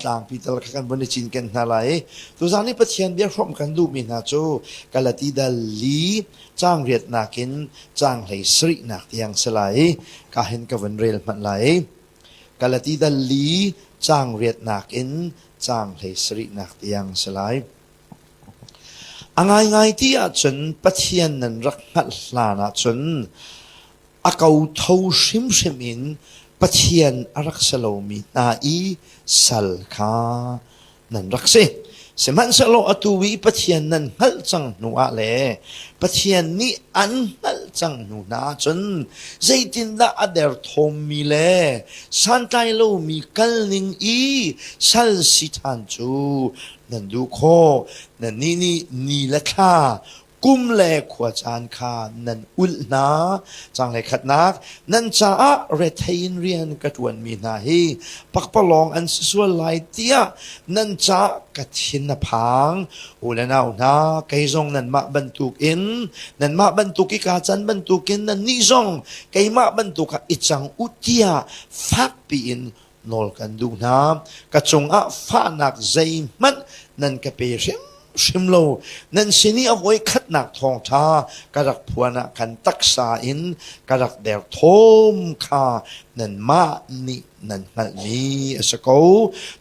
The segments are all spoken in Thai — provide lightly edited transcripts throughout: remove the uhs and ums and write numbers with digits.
ต่างพิจารณากันบนจินกันนาไลตัวจานี้ประเทศเบียร์พร้อมกันดูมีนาโจกาลตีดาลีจ้างเรียดนักินจ้างไหสรินักที่ยังสลายกาเห็นกับวันเรลมันไหลกาลตีดาลีจ้างเรียดนักินจ้างไหสรินักที่ยังสลายง่ายๆที่อาจนประเทศนั้นรักนัดลานาจนอาเกาเท่าชิมอินประเทศรักสโลมีนาอีสัลคานั่นรักสิสมันสโลอตูวีประเทศนั้นฮัลจังหนูอะไรประเทศนี้อันฮัลจังหนูนาจนใจตินดาอเดร์ทอมมีเลสันไตโลมีกัลนิงอีสัลสิทันจูนั่นดูโคนั่นนี่ละค่ะกุมเลขวจานคานันอุลนาจังเลยขัดนักนันจ้าเรทัยนเรียนกัดวันมีนาฮีปักปลองอันสวลไลเตียนันจ้ากัดหินพังอุลนาวนาไกซงนันมาบรรทุกอินนันมาบรรทุกอีกาจันบรรทุกอินนันนิซงไกมาบรรทุกอิจังอุติยาฟักปีอินนอลกันดูน้ำกัดจงอาฟ้านักใจมันนันกะเปรชิมโลนั่นสินี่เอาไว้ขัดหนักทองชากระดักพวนักกันตักษาอินกระดักเดรทมคานั่นมานี่นั่นมันนี่สกอ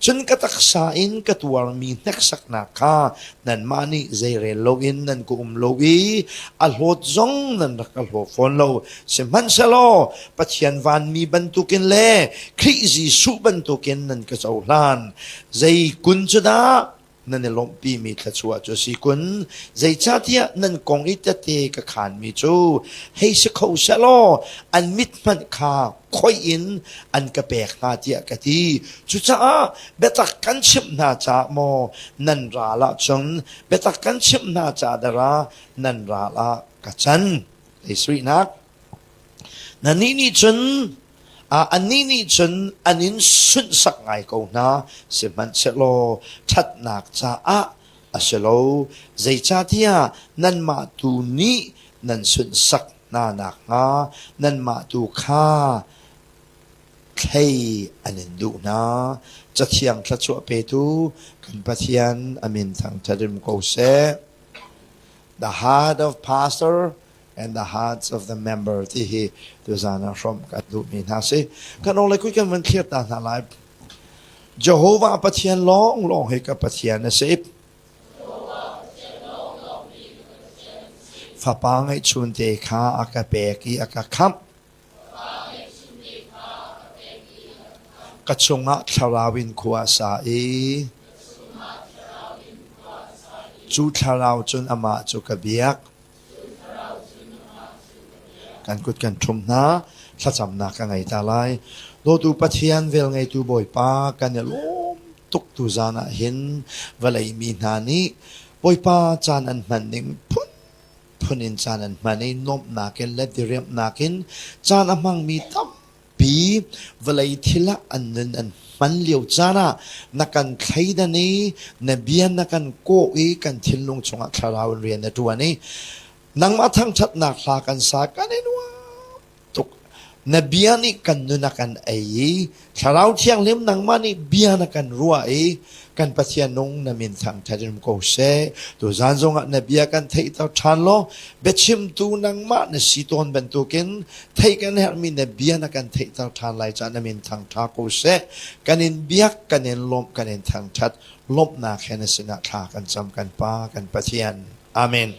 จนกระตักษาอินกระตัวมีนักสักนักคานั่นมานี่ใจเรโลอินนั่นกุมโลอีอัลโหดซงนั่นรักอัลโหฟอนโลเสมันเซโลปัจจัยวันมีบรรทุกินเล่คริซีสุบรรทุกินนั่นก็จะอุลานใจกุนจุดานั่นลมปีมีขชัวจุสิกุนใจชาตินั่นกงอิตเตกขานมีจูให้สเขาชะลออันมิดมันคาคอยอินอันกระเปกนาเตียกะทีจุจ้าเบตักกันชิมนาจาโมนันราละจงเบตักกันชิมนาจาดารานันราละกะจันไอสรีนักนั่นนี่จนอันนี้นี่จนอันนี้สุดสักไงกูนะสิมันเชโลชัดนักจ้าเชโลใจชาติยานั่นมาตูนี้นั่นสุดสักนานักนั่นมาตูข้าใครอันนี้ดูนะจะเที่ยงทัชวเปตูกันปะเทียนอามินทางทะเลมโกเซ the heart of pastor and the hearts of the member ที่ฮีตัวจานะชมกันดูมีนาสิกันอะไรคุยกันมันเครียดต่างหลายเยโฮวาปะเทียนร้องให้กับปะเทียนนะสิฝ่าปังให้ชุนเตคาอากาเปกีอากาคัมกระชงะชาราวินขวาสาอีจูชาราวจนอามาจุกเบียกกันกุดกันชุมนาถ้าจำนักไงตาไลโลตูปะเทียนเวลไงตูบอยปากันเนี่ยล้มตุกตูจานะเห็นเวลามีนานี้บอยปาจานันมันนิ่งพุนอินจานันมันนิ่งนบนักินและดิเรียมนักินจานะมังมีตั้มปีเวลาทิละอันนั้นอันมันเลี้ยวจานะนักการใครดันนี้นบียนนักการโกอีกันทิลลงชงอัคราวันเรียนในตัวนี้นังมาทั้งชัดนักลากันสากันเองว่าตุกนบียนี่กันนุนักันไอ้ชาเราเที่ยงเลี้ยมนังมานี่บียนักันรัวไอ้กันปัจจัยนงนมินทางทะเลมโกเซตัวจานจงนบียกันเทยตัวชานโลเบชิมตูนังมาเนสิตอนเป็นตัวกินเทยกันเฮมีนบียนักันเทยตัวชานไลจานมินทางทาโกเซกันอินบียกันอินลมกันอินทางชัดลบนาแค่นสินาทากันจำกันป้ากันปัจจัยอาเมน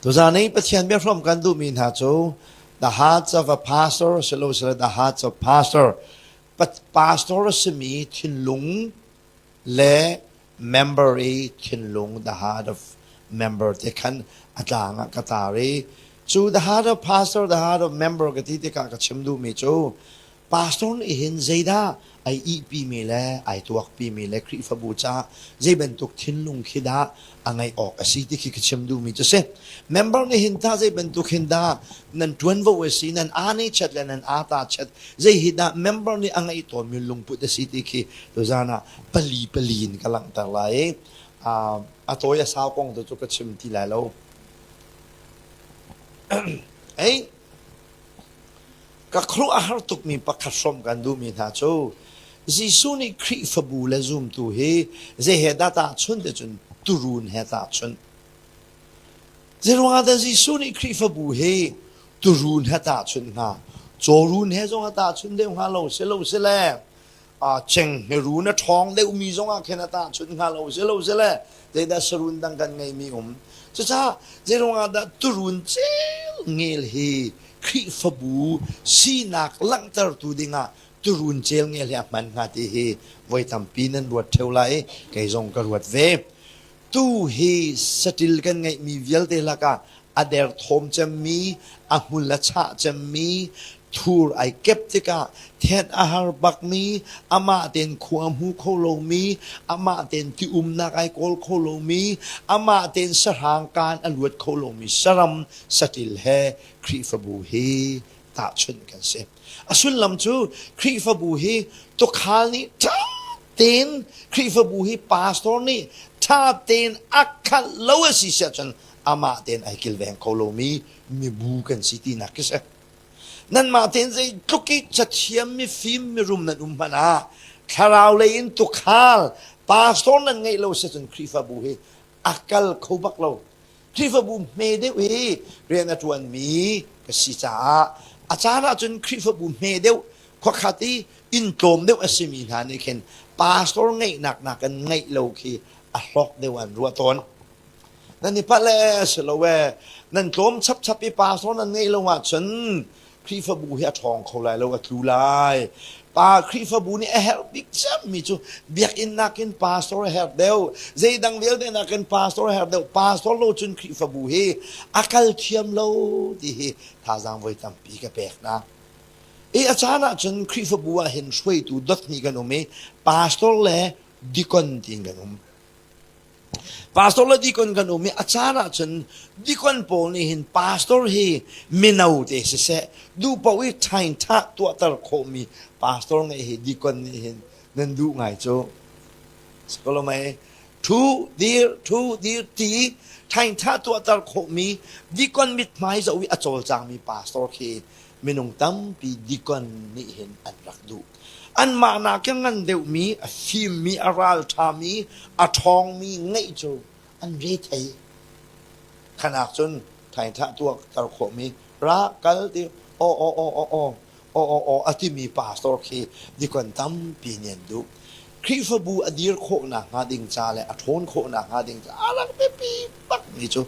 ตัวจานี้ประเทศเบียร์พร้อมกันดูมีนาโจ the hearts of a pastor สโลสโล the hearts of pastor pastor สมีทินลุงและ member ทินลุง the heart of member ที่ขันอัตลางกตารีจู the heart of pastor the heart of member กติที่กากชิมดูมีโจ pastor นี่เห็นใจได้ไออีปีมีแลไอตัวปีมีแลคริฟบูชาใจเป็นตุกทินลุงคิดาอังไงออกอาศัยที่คิดชิมดูมีจะเสร็จ member นี่เห็นท่าใจเป็นตุกเห็นดานั่นทวนวัวสีนั่นอานี่ชัดและนั่นอาตาชัดใจเห็นดา member นี่อังไงตัวมีลุงพุทธสิทธิคิดตัวจานะปลีนกำลังแต่ไหลตัวยาสาวกงตัวจุกชิมที่แล้วเอ้ก็ครูอาหารตุกมีปักขสมกันดูมีท่าโจ Giêsu ni khri fabu le zum tu he ze he data chun de chun turun he ta chun zerwa da Giêsu ni khri fabu he turun he ta chun nga chorun he zong ta chun de nga lo se le cheng he ru na thong de mi zong a khena ta chun nga lo se le de da sarun dang kan ngai mi cha zerwa da turun chel ngel he khri fabu si nak lang tar tu dinga turun chel ngel ya man nga ti he voi tam pinan ruat theulai kai zong ka ruat ve tu he satil kan ngai mi vial te laka ader thom chammi ahul la cha chammi thur ai kep tika thet ahar bakmi ama ten khuam hu kholomi ama ten ti nak ai kol kholomi ama ten sarhang kan aluat kholomi saram satil he khri fabu he ta chun kan se asul lam chu khri fabu he to khal ni ta ten khri fabu he pastor ni ta ten akal lowasi section ama ten ai kil veng kholomi mi bu kan city nakise nan ma ten zai tuki chathiam mi film mi rum nan mana kharau le in tu khal pastor nan ngai lo se chun khri fabu he akal khobak lo khri fabu me de we rian atwan mi ka si cha achara chun khri fabu me de kho khati in tom de asimi na ni ken pastor ngai nak kan ngai lo khi a hlok de wan ru ton nan ni pale se lo we nan tom chap pi pastor nan ngai lo wa chunครีฟบูเฮียทองเขาไล่แล้วก็ทูไล่ปาครีฟบูนี่เฮลบิ๊กซัมมิจูเบียกอินนักอินพาสโตร์เฮลเดลเจดังเดียวเดนักอินพาสโตร์เฮลเดลพาสโตร์โลจุนครีฟบูเฮอาคัลเทียมโลดีเฮท่าจังไว้ทำปีกเปกนะอาจารย์จุนครีฟบูเห็นช่วยตูดัดนี่กันอมพาสโตร์เล่ดิคอนติงกันอมpastor la dikon kan umi achara chun dikon pol ni hin pastor hi minau te se du pawi thain tha tu tar khomi pastor ngai hi dikon ni hin nan du ngai cho skolo mai thu dir ti thain tha tu tar khomi dikon mit mai zo wi achol chang mi pastor khi minung tam pi dikon ni hin an rak duอันมานาแค่งั้นเดี๋ยวมีฟิมมีอาราลทามีอาทองมีไงจูอันเรทไอขนาดจนไทยท่าตัวตะโขมีรักกันที่โออที่มีปาสตอร์คีดีกว่าตั้มปีเนียนดูคริฟบูอดีร์โคนะงาดิงจ้าเลยอทนโคนะงาดิงจ้าอะไรไม่ปีปักนี่จู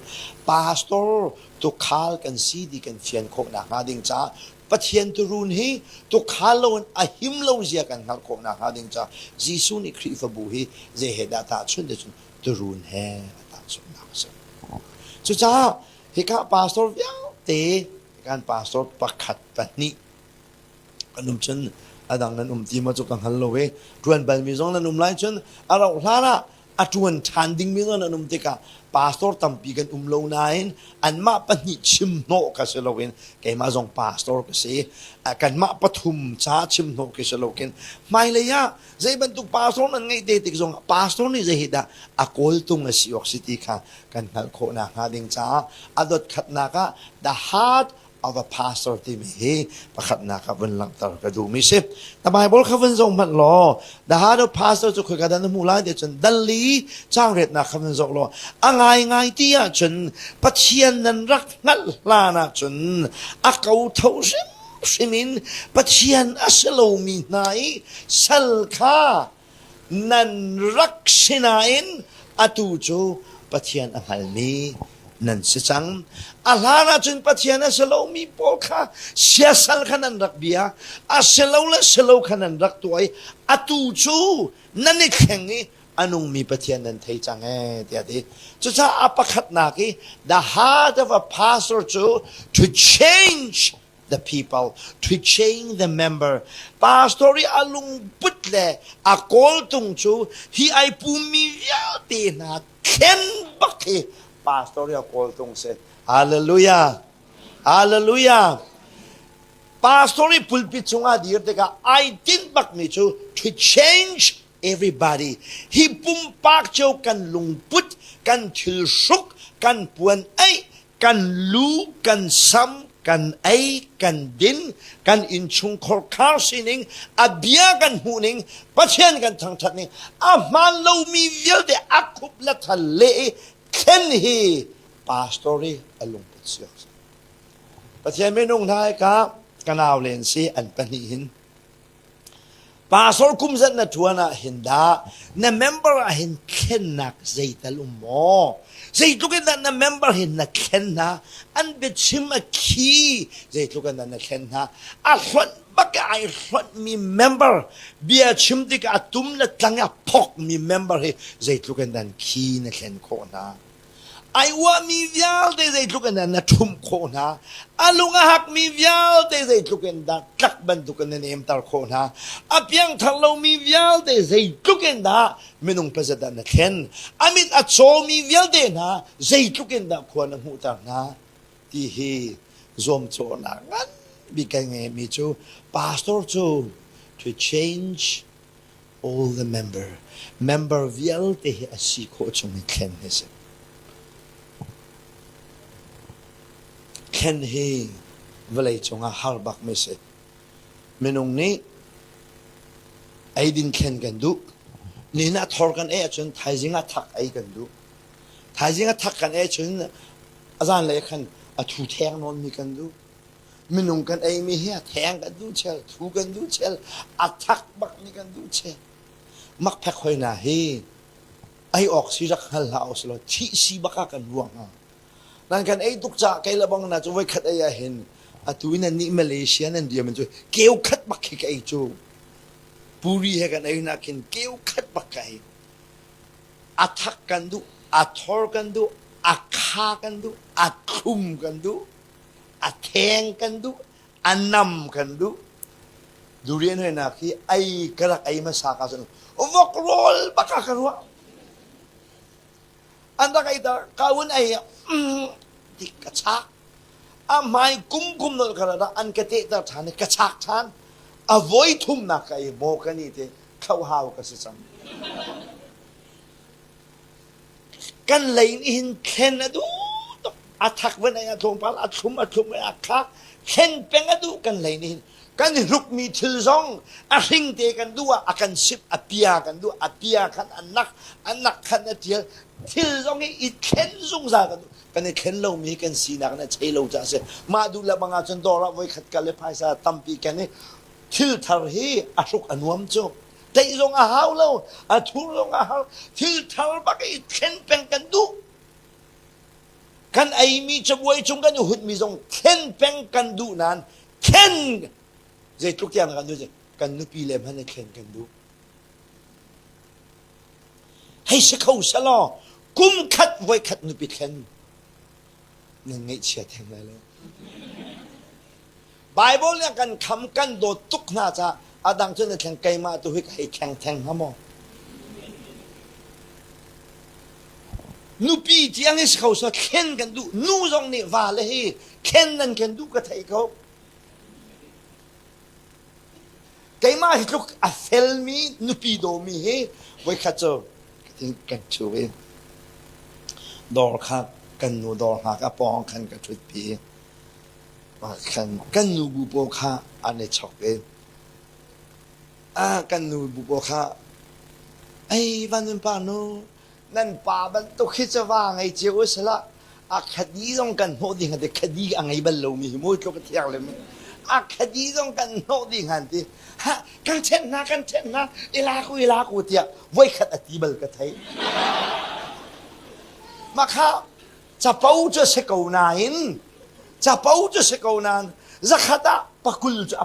ปาสตอร์ตัวคาลกันซีดีกันเฟียนโคนะงาดิงจ้าปัจเจียนตุรุนฮีตุขารลวนอาหิมโลเซียกันนักโคนาหาดิงจ้าจีซูนี่คริฟบูฮีเจเหดาตาชุนเดชุนตุรุนเฮตาชุนนักสังจุจ้าฮิกาปาสโตร์ยาวเตการปาสโตร์ประคัดปนิอันนุ่มชนอดังนั้นทีมาจุกันฮัลโลเวทวนบัลมิซองนั้นไลชนอาเราลาระอทวนทันดิ้งมิซองนั้นติกาปาสโตร์ตั้มปีกันโลนายนอันมาปนิชิมโนกัสโลเวนแกมาจงปาสโตร์ก็เสียกันมาปฐุมชาชิมโนกัสโลเวนไม่เลยอะใจบรรทุกปาสโตร์นั้นไงเด็กจงปาสโตร์นี่จะเห็นอะอโกลตุงสิออกสิติค่ะกันฮัลโคนาฮาดิงจ้าอดดขัดนักะ the heart of a pastor ที่มีประคับนักวันหลังตลอดกระดูมิเชแต่ไบเบิลเขาเป็นทรงมันล้อ the heart of pastor จะคุยกันดันมูลายเดี๋ยวจนดันลีจ้างเร็ดนักเขาเป็นทรงล้อไงที่อ่ะจนปัจเจียนนั้นรักนัดลานะจนอักเอาเท่าสิมินปัจเจียนอัสโลมีไหนสัลคานั้นรักสินาอินอตูจูปัจเจียนอัลมีนั่นสิจังอาลานะจนปัจจัยนั้นสโลมีปอลค่ะเสียสัลขนันรักเบียสโลและสโลขนันรักตัวไอ้อตูจูนั่นนี่แข่งนี้อันนุ่งมีปัจจัยนั้นเทจังเดียดีจะจะอัปขัดนัก the heart of a pastor to change the people to change the member pastori alung putle akol tung chu hi ai pumi ya te na ken bakhe pastori akol tung se hallelujah hallelujah pastori pulpit chunga dir teka I tin bak mi chu to change everybody hi pum pak chu kan lungput kan thil suk kan puan ai kan lu kan sam กันไอกันดินกันอินชุงคอร์คาร์สินิงอาเบียกันหูนิงปะเชียนกันทั้งชัดนิงอามาลูมีเวลเดอักคุบละทะเลเข็นฮีปาสตอรีอลุงปัจจัยปะเชียนไม่นุ่งท้ายกับกันเอาเลนซีอันปนิหินปาสอลคุมสันนัทวนาหินดานะเมมเบอร์หินเข็นนักใจตะลุมโมใจทุกันนะเมมเบอร์หินนักเข็นนะอันเป็นชิมคีใจทุกันนะเข็นนะอัลฟันบักไอฟันมีเมมเบอร์เบียชิมติกอัตุมละตั้งอัพกมีเมมเบอร์ให้ใจทุกันนะคีนะเข็นโคนะไอว่ามีวิาลเตใจทุกันนะทุ่มโคนะอาลุงหักมีวิาลเตใจทุกันนะตักบันทุกันนะเอ็มตาโคนะอาเพียงทะเลมีวิาลเตใจทุกันนะไม่นุ่งประจัดนะเข็นอามิดอัดโซมีวิาลเตนะใจทุกันนะควรหูตานะที่เฮซอมโซนะงั้นบิกันเงมีจู pastor จู to change all the member วิาลเตอสิโคจงมีเข็นเฮสเข็นเฮเวลาจงอาฮาร์บักไม่เสร็จเมนุ่งนี้ไอ้ดินเข็นกันดูนี่น่าทอร์กันจนไทยจิงทักไอ้กันดูไทยจิงทักกันจนอาจารย์เลยขันถูแทงนอนมีกันดูเมนุ่งกันไอ้มีเหี้ยแทงกันดูเชลถูกันดูเชลทักบักมีกันดูเชลมักแพ้คอยน่าเฮไอ้ออกสิรักฮัลลาอุสโลที่สีบักกันร่วงนั่นกันไอ้ตุกจ่าไกลละบังนะจะไว้ขัดไอ้เห็นตัวนั้นนี่มาเลเซียนั่นเดียวมันจะเกี่ยวขัดบักให้ไอ้จูปุรีให้กันไอ้นักกินเกี่ยวขัดบักไอ้ทักกันดูทอร์กันดูฆ่ากันดูทุ่มกันดูแทงกันดูนำกันดูดูเรียนให้นักที่ไอ้กระไอ้มาสักการะวกโรลบักกันวะอันนั้นไอ้ตาเขาวันไอ้ที่กระชักไม่กุมนกระดาอันกระเตะตาทานกระชักทานavoid ทุ่มนักไอ้โบกันนี่เถอะเขาหาวกันสิจังกันเลยนี่เห็นเข็นดูทักวันไอ้ทุ่มพัลทุ่มไอ้ข้าเข็นเป็นดูกันเลยนี่กันรุกมีทิลซองหิงเตกันดูกันสิบปียกันดูปียกันอันนักขันเทียทิลซองอีเข็นซงซากันดูกันเข็นเรามีกันสีนักนะใช้เราจะเสียมาดูแลบางอาจารย์ดอระไว้ขัดกันเลยภายซาตั้มปีกันนี่ทิลทาร์ฮีสุกอนุมโจแต่อีซงอาหาวเราทุลงอาหาวทิลทาร์บักอีเข็นเป็นกันดูกันไอมีจะไว้จงกันอยู่หุ่นมีซงเข็นเป็นกันดูนั้นเข็นใจทุกอย่างกันดูกันนุปีเล่มให้เข็นกันดูให้สเขาสลอกุมขัดไว้ขัดนุปีเข็นนั่นไงเชียร์แทงเลยไบเบิลเนี่ยกันคำกันโดดตุกน่าจะดังจนแข่งไกมาตัวให้แข่งแทงฮะมอนุปีที่ยังให้สเขาสเข็นกันดูนู่จงนี่ว่าเลยเข็นนั่นเข็นดูก็ไทยเขาไกมาฮิลุกเฟลมีนุปีโดมีเฮไว้ขัดเจอกันช่วยดอร์คักกันนูดอร์ฮักปองขันกันชุดปีว่าขันกันนูบุปผาอันนี้ชอบเองกันนูบุปผาไอ้วันนั้นป่าโนนั่นป่าบันตุคิดจะว่าไงเจ้าสละคดีต้องกันโหดิ่งแต่คดีอะไรบันเรามีมุดก็ไปเที่ยวเลยมั้ยคดีต้องกันโหดิ่งหันทีกันเช่นนะเวลากูเที่ยวไว้ขัดอธิบัลกันไทยมาข้าจะเป้าจะเสกเอานานจะเป้าจะเสกเอานานจะขัดปักกุลจะ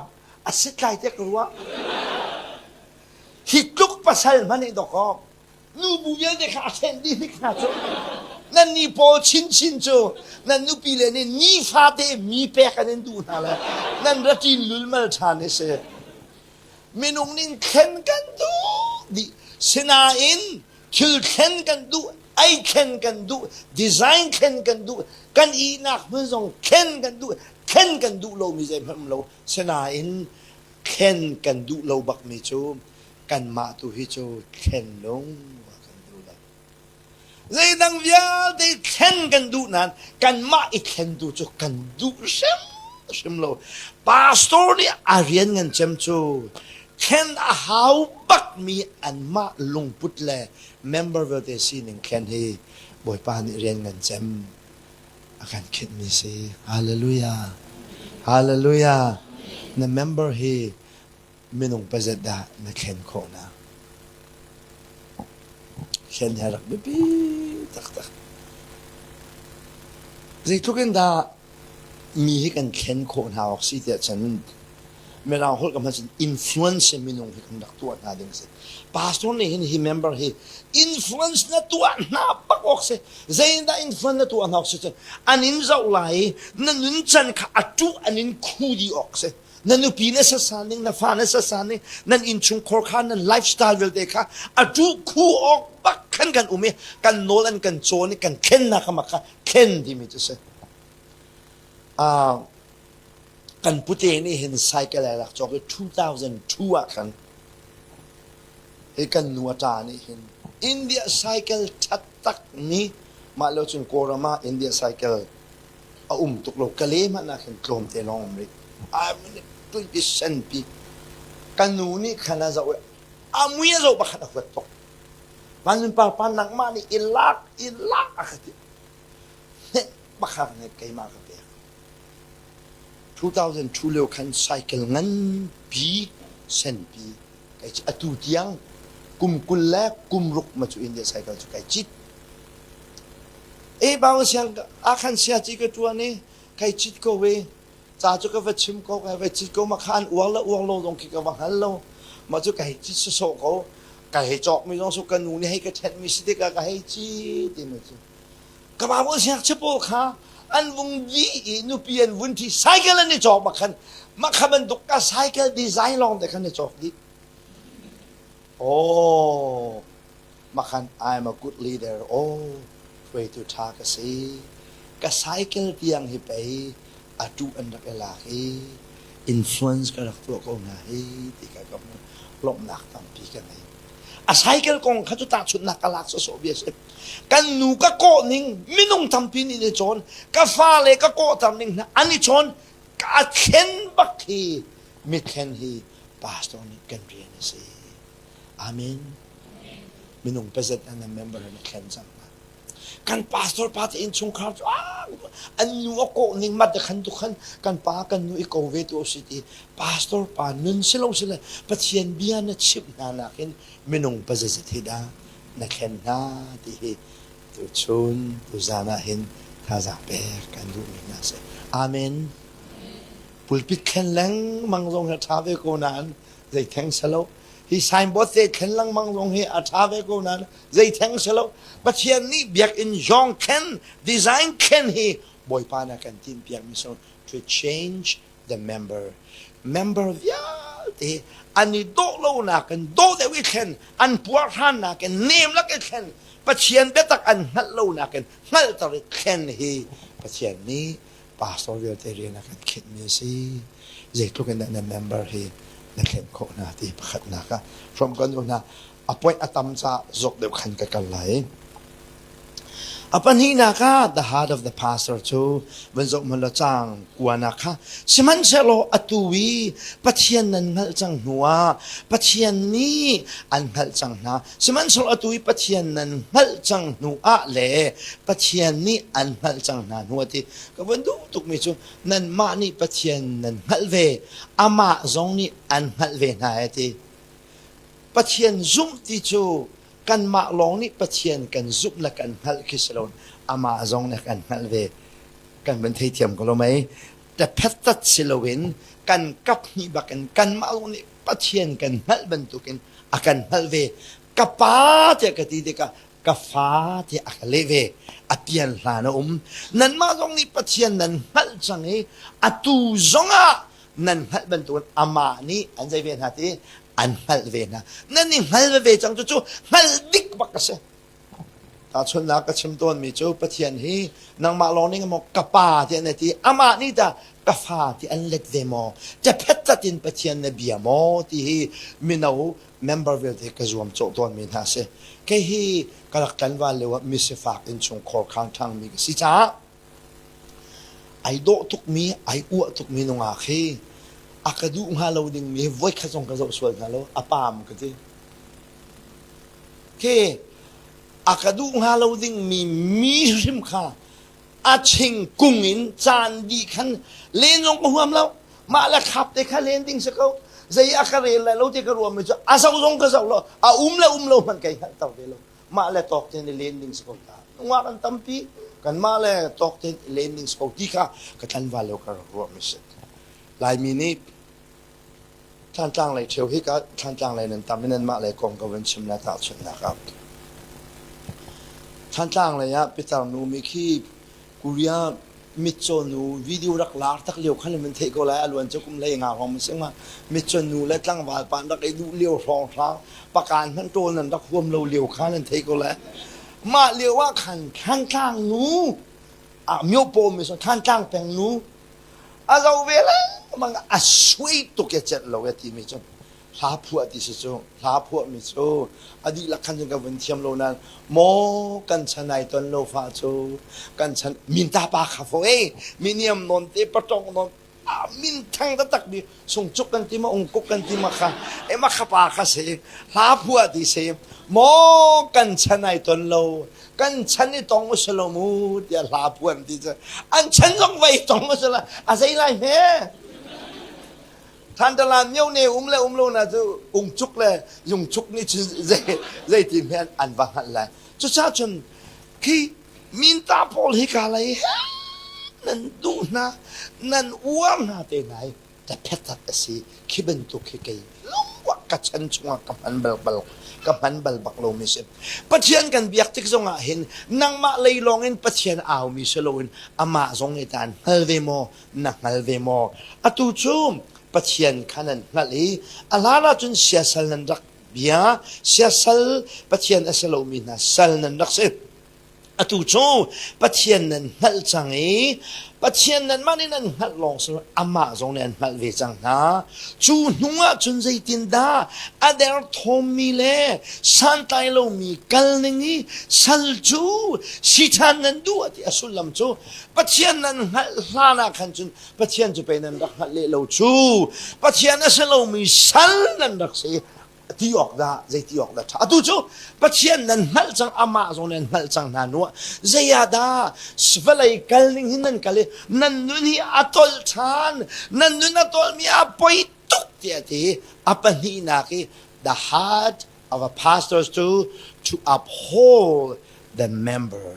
สิทธิ์ไรเด็กรู้ว่าฮิตลุกภาษามันนี่ดอกนูบุญเด็กขาเช่นดีนิกนะจ๊ะนั่นนี่พอชินจ๊ะนั่นนูปีเลยนี่ฟาเตมีเปกันนั่นดูนั่นแหละนั่นรัติลุลมาชาเนเซ่เมนุ่งนินเข็นกันดูดิสนาอินคิลเข็นกันดูไอเข็นกันดูดีไซน์เข็นกันดูกันอีนักมันส่งเข็นกันดูเรามีใจพันเราสนาอินเข็นกันดูเราบักไม่โจกันมาตุฮิโจเข็นลงว่ากันดูละใจดังวิาได้เข็นกันดูนั้นกันมาอีเข็นดูโจกันดูเช่น ชิมโลปาสตอร์นี่อาเรียนเงินจำจูเคนอาหาวบักมีอันมาลงพุทธเลเมมเบอร์เวลเดซีนึงเคนฮีบอยปานี่เรียนเงินจำอาการคิดมีสิฮาเลลูยาฮาเลลูยาในเมมเบอร์ฮีมินุงเปเจดาในเคนโคนะเคนฮารักบีตักตักสิ่งทุกอย่างดามีให้กันเข็นโคนหาออกซิเดียฉันเมื่อเราพูดกับมันฉันอินฟลูเอนซ์มินุงให้กันดักตัวนาดึงสิปาสตอร์นี่เห็นฮิเมมเบอร์ฮีอินฟลูเอนซ์นัตัวนาปักออกสิเจนได้อินฟลูเอนซ์นัตัวนาออกสิอันนี้จะไหลนั่นนุ่นจันข้าอัตุอันนี้คูดีออกสินั่นนุปีเนสสานิงนั่นฟาเนสสานิงนั่นอินชุงคอร์คานั่นไลฟ์สไตล์เวลเดค่ะอัตุคูออกปักขันกันอุเมกันโนลันกันโจนี่กันเข็นนะขมักเข็นที่มีจะเสกันพุทธนี่เห็นไซเคิลอะไรจอก2002กันเห็นกันนัวตานี่เห็นอินเดียไซเคิลชัดตักนี่มาแล้วจนโกรามาอินเดียไซเคิลตุกโลกะเลมันนะเห็นกลมเตลองมิมัน20 ปีกันนูนี่ขนาดจะมุยจะบักขนาดตกมันเป็นปาปันนักมานี่อิลลักอะครับเนี่ยบักขนาดไกลมากครับ2002เร็วคันไซเคิลงั้นปีปีไก่จิอตูเตียงกุมกุลแลกุมรุกมาจากอินเดียไซเคิลจากไก่จิตบางเสียงอาคันเสียจิกตัวนี้ไก่จิตก็เวจ่าจุกก็ชิมก็ไก่จิตก็มาขันอ้วงโลตรงขี้ก็มาหันโลมาจากไก่จิตสุโขไก่จอกไม่ต้องสุกันนูนี่ให้กระเทนมีสิทธิ์กับไก่จิตที่มันก็บางเสียงชิบโอค่ะอันวงยีนูเปลี่ยนวันที่ไซเคิลนี่จอกมาขันมันตุกกะไซเคิลดีไซน์ลองแต่ขันนี่จอกดิโอ้มาขัน I'm a good leader โอ้ pray to ทากะซีกะไซเคิลเพียงให้ไปอาดูอันดักเอลาฮีอินฟลูเอนซ์กับตัวก็ง่ายที่กับลมหนักตั้งปีกันเลยอาไซเคิลกงเขาจะตัดชุดนักกะลักโซเบียสกันหนูก็โกนิ่งไม่นุ่งทำพินิจจนก็ฟ้าเลยก็โกทำนิ่งนะอันนี้ชนก็เข็นบักฮีมิเข็นฮีปาสตอร์นี่กันเรียนสิอาเมนไม่นุ่งเป็นเซตอันนั้นเมมเบอร์นี่เข็นสังกันปาสตอร์ปาที่อินชุงคราบอันนูโกนิ่งมาเด็กขันทุกขันกันปากันนูอีโกเวตัวสิทีปาสตอร์ปานุนเสลงเสลปะเทียนเบียนชิบนานักเห็นไม่นุ่งเป็นเซตที่ดานักเห็นนาที่ตุชุนตุจานาเห็นท่าจะเปกันดูนี่นะเสอาเมนปุลปิดเข็นแรงมังลงท้าเวโกนันใจแทงสโลฮีไซน์บอสเซ็นแรงมังลงให้อาท้าเวโกนันใจแทงสโลปัจจัยนี้เบียกอินจองเข็นดีไซน์เข็นให้บอยปานักันทีมเบียกมิสโน to change the member วิาที่อันนี้โดโลนักกันโดเดวิเข็นอันปัวทันนักกันเนมลักเข็นปัจจัยเบตักอันฮัลโลนักกันฮัลตริเข็นให้ปัจจัยนี้ปาสโตร์เวลเตเรียนักกันคิดมีสิเจตุกันในเมมเบอร์ให้นักเข็นโคนาที่พักนักพร้อมกันดูนะอภัยอัตมจะจกเดียวขันกันไหลapan hina ka the heart of the pastor too when zok malachang kuana kha siman selo atui pathian nan ngal chang nuwa pathian ni an ngal chang na siman selo atui pathian nan ngal chang nuwa le pathian ni an ngal chang na nuati ka bandu tuk mi chu nan ma ni pathian nan ngal ve ama zong ni an ngal ve na ati pathian zum ti chuกันมาลองนี่ปะเทียนกันซุปนักกันฮัลคิสโลนอามาซองนักกันฮัลเวกันเป็นเทียมก็รู้ไหมแต่เพชรตัดสิลวินกันกับนี่บักกันมาลองนี่ปะเทียนกันฮัลบรรทุกินอากันฮัลเวกับป้าเจกตีเด็กกับฟ้าที่อาเลเวอเตียนลานนั้นมาลองนี่ปะเทียนนั้นฮัลจังนี้อตูซองอ่ะนั้นฮัลบรรทุกอามานี่อันใจเป็นหาที่อันฮัลเวนะนั่นนี่ฮัลเวจังจู่ฮัลดิกบักเสตาชนนักชิมต้นมีจู่ปะเทียนฮีนางมาลองนี่ก็มอกป้าที่อันที่อามานี่ตากฟ้าที่อันเล็กเวมอจะเพชรตินปะเทียนในเบียมอที่ฮีมินาวูเมมเบอร์เวลที่กระทรวงโจต้นมีท่าเสแค่ฮีกระลักกันว่าเลยว่ามิสฟากอินชงคอร์ข้างทางมีสิจ้า ai do tuk mi ai u tuk mi no nga khe akadu ngalo ding mi voi khasong ka zo swal ngalo apam ka ti ke akadu ngalo ding mi rim kha a ching kungin chan di khan lenong ko huam lo ma la khap te kha len ding sa ko zai akare la lo te ka ruam mi cho asaw zong ka zaw lo a lo man kai ha taw de lo ma la tok te ni len ding sa ko ta ngwa kan tampi kan ma la tok te len ding sa ko ti kha ka tan va lo ka ruam mi se lai mi niท่านจ้างเลยเชียวที่ก็ท่านจ้างเลยนั่นตามนั้นมาเลยกองกวนชิมและตาชนนะครับท่านจ้างเลยอะพิจารณามีขี้กุริยามิจนูวิดีโอรักลาตักเลี้ยวขันมันเทก็เลยอล้วนจะกุมเลยงาของมันซึ่งว่ามิจนูและตั้งวาลปานรักไอ้ดูเลี้ยวรองเท้าประการท่านโตนั่นรักรวมเราเลี้ยวขันนั่นเทก็เลยมาเลี้ยวว่าขันท่านจ้างนูมีโอปมิสท่านจ้างแปลงนูเราเวลามันอาศัยตุกเจ็ดเราที่มิจนลาผัวที่สิจงลาผัวมิจงอดีตลักขันจงกับวันเทียมเรานั้นโมกันชนายตนเราฟ้าโจกันชนมินตาปาคาโฟมินิยมนนเตปตองนนมินทั้งตักดีส่งจุกันที่มาองกุกันที่มาค่ะมาขับปาคาเสลาผัวที่เสโมกันชนายตนเรากันฉันนี่ต้องมุสลิมอย่าลาพวนที่จะอันฉันต้องไปต้องมุสลิมอะไรไรเนี่ยท่านตลาดเนี้ยเนี่ยอุ้มเลนะจะจุกเลยจุกนี่จะใจที่เห็นอันว่าอะไรจุดชาชนคือมินตาพอลฮิกอะไรนั่นดูนะนั่นอ้วนนะแต่ไหนแต่เพชรตัดสิคิดเป็นตุกขี้เกยลุงว่ากับฉันช่วงกับมันเบลกับมันเบลบักโลมิสิปัจเจียนกันเบียกที่ทรงเห็นนางมาเลยลองเห็นปัจเจียนเอามิสโลนอามาทรงเอตันฮัลเวโมนักฮัลเวโมอตุจูมปัจเจียนขันนั่นเลยอาลาลาจนเสียสัลนันรักเบียเสียสัลปัจเจียนอัสโลมินะสัลนันรักเสอตุจูปัจเจียนนั้นฮัลจังเอปัจเจียนนั้นมันนี่นั่นฮัลลองสอามาทรงนั้นฮัลเวจังนะจูนัวจนใจตินดาอเดร์ทอมมิเลสันไตโลมีกัลนิงีสัลจูสิทันนั้นดูที่อสุลลัมจูปัจเจียนนั้นฮัลลานาขันจุนปัจเจียนจะเป็นนั้นรักฮัลเลโลจูปัจเจียนอัสโลมีสัลนั้นรักเสที่ออกได้ใจที่ออกได้ถ้าดูจูปัจเจียนนั้นฮัลจังอามาทรงนั้นฮัลจังนันวะใจยาดาสเวลัยกัลนิงหินันกัลนั่นนุนฮีอัตลชานนั่นนุนอัตลมีอาปอยตุกเดียที่อาปนีนัก the heart of a pastor is to uphold the member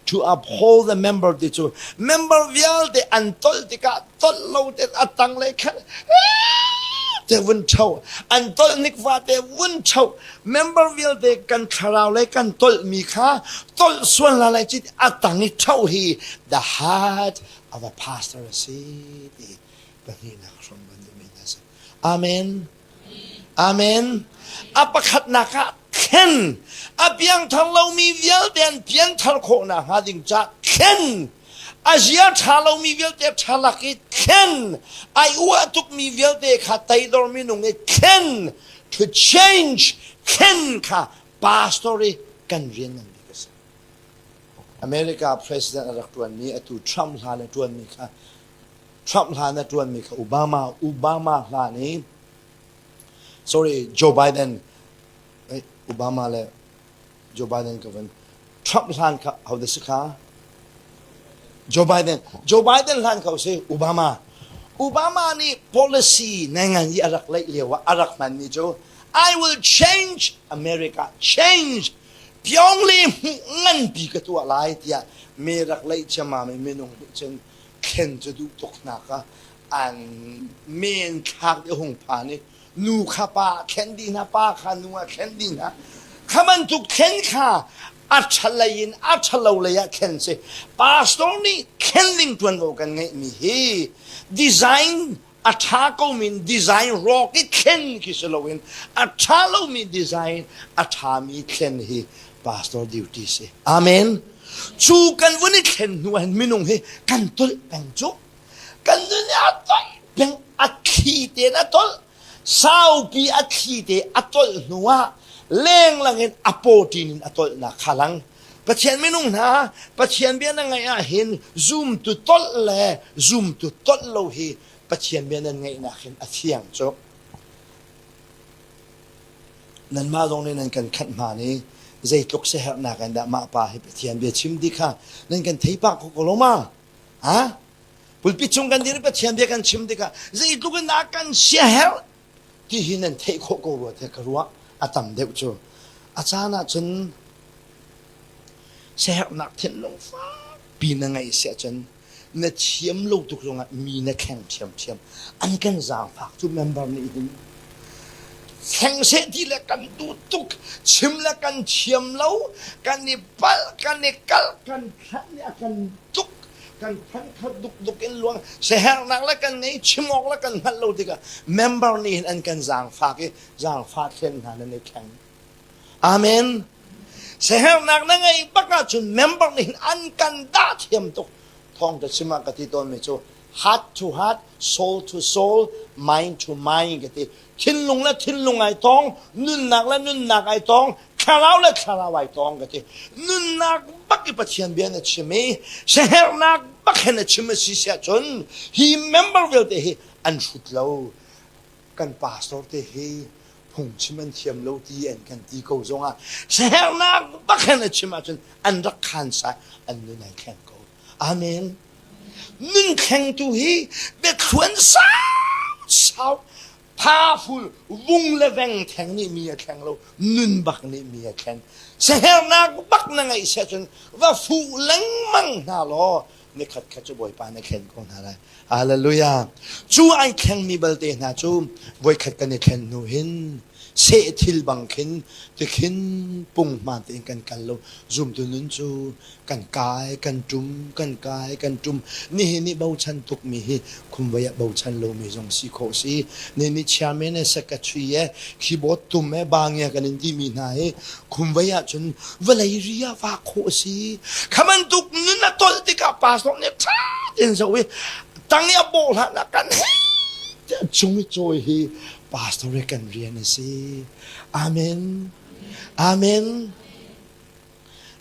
to uphold the member ที่จู member วิลเดอันตลที่กะตลเราเดอัตังเลยค่ะเจ้าวันเช่าอันต้นนิกว่าเจ้าวันเช่า member วิลเดกันคาราวเลยกันต้นมีค่าต้นส่วนอะไรจิตอัตังนี่เช่าฮี the heart of a pastor สิแบบนี้นะครับบันทึกมีนะสิอาเมนอาเมนอัปขัดนักเข็นอับยังทางเรามีวิลเดนเพียงทางโคนะหาดิงจักเข็นอาเจียทาเรามีวิลเดทาลักเข็นไออัวทุกมีวิลเดขัดไตดอร์มินุงเข็น to change เข็นค่ะ pastory กันเรียนนั่นดีก็สิอเมริกา president รักตัวนี้ตัวทรัมป์ลาในตัวนี้ค่ะทรัมป์ลาในตัวนี้ค่ะโอบามาลานี้ sorry Joe Biden โอบามาเลย Joe Biden กับทรัมป์ลาค่ะเอาได้สิค่ะJoe Biden ลานเขาสิโอบามานี่ policy ในงานที่อารักเลี้ยวว่าอารักมันนี่โจ I will change America change เพียงเลยเงินปีกตัวลายที่เมรักเลี้ยจะมาไม่นงเช่นเข็นจะดูตกหนักอันเมนคักเดี๋ยวหงผานี่นูข้าป้าเข็นดีนะป้าข้านัวเข็นดีนะข้ามันถูกเข็นข้าอัจฉริยะอัจฉริยะเข็นสิปาสตอร์นี่เข็นลิงตัวนโลกันไงมีเฮดีไซน์อัจฉาก็มีดีไซน์ร็อกเข็นคิสโลวินอัจฉาเรามีดีไซน์อัจฉามีเข็นเฮปาสตอร์ดิวตี้สิอาเมนชูกันวันนี้เข็นนัวมินุงเฮกันตุลเป็นจุกันตุลอัตยเป็นอัคคีเตนะตุลสาวปีอัคคีเตอัตยนัวเล่งลังเงินอโปตินอัตลนะขลัง ปะเชียนไม่นุ่งนะปะเชียนเบี้ยนั่งไงเห็นซูมตุต้นแลซูมตุต้นโลหีปะเชียนเบี้ยนั่งไงนะเห็นอาเทียงจบนั่นมาตรงนี้นั่นกันขัดมานี้ใจตกเสียหนักกันดะมาป่าให้ปะเชียนเบี้ยชิมดีค่ะนั่นกันที่ปากก็ลงมาฮะปุลปิชงกันดีหรือปะเชียนเบี้ยกันชิมดีค่ะใจตกกันนักกันเสียเหรอที่หินนั่นที่โคกรัวที่กรัวอาตมเดียวจูอาจารย์น่ะจนเสียหนักที่ลงฟ้าปีนังไงเสียจนเนี่ยเชียมลูกตุกลงอ่ะมีเนี่ยแข่งเชียมอันกันจางฝากทุกเมมเบอร์นี่แข่งเสียที่ละกันดูตุกชิมละกันเชียมเล่ากันนี่ปัลกันนี่กัลกันขันเนี่ยกันตุกกันขันขัดดุกกันลวงเสียหนักละกันนี่ชิมออกละกันฮัลโหลที่กันเมมเบอร์นี่อันกันจางฝากเช่นนั้นในแข่งอาเมนเสียหนักนั่งไงบักจุนเมมเบอร์นี่อันกันด่าเทียมตุกท่องจะชิมากติตอนไม่จู heart to heart soul to soul mind to mind กติทิ้งลงและทิ้งลงไอ้ตองนุ่นหนักและนุ่นหนักไอ้ตองคาราและคาราไอ้ตองกตินุ่นหนักบักกิปัจเจียนเบียนชิมเสียหนักบักเห็นชิมสิเสียจน he member เวลเตะอันสุดแล้วกันปาสโตเตะผงชิมันเทียมโลตีเอ็นกันตีโกจงอ่ะเสียนักบักเห็นชิมจนอันรักขันสายอันนู้นไอ้แข่งโกอาเมนนึ่งแข่งตัวฮีเบ็ดขวนสาวพาฟูลวุ้งเลเวงแข่งนี่มีแข่งเรานึ่งบักนี่มีแข่งเสียนักบักนั่งไอ้เสียจนว่าฟูหลังมั่งน่าล้อนี่ขัดจะบ่อยปานในแข่งของอะไรฮาเลลูยาจู่ไอ้แข่งมีเบลเตนะจู่บ่อยขัดกันในแข่งนูหินเสถิลบังขินจะขินปุ่งมาเองกันโลจุ่มตัวนั้นจู่กันกายกันจุ่มกันกายกันจุ่มนี่เบาชันตุกมีคุมไว้เบาชันโลมีจงสีโคสีนี่ชาเมเนสกัดชีเอคีย์บอร์ดตุ่มบางอย่างกันที่มีนายคุมไว้จนเวลาเรียว่าโคสีขมันตุกนั่นตัวที่กับปาสเนี่ยช้าเดินจะเวตั้งเนี่ยโบราณกันจะจงไม่จอยฮีปาสตอร์กันเรียนสิอาเมนอาเมน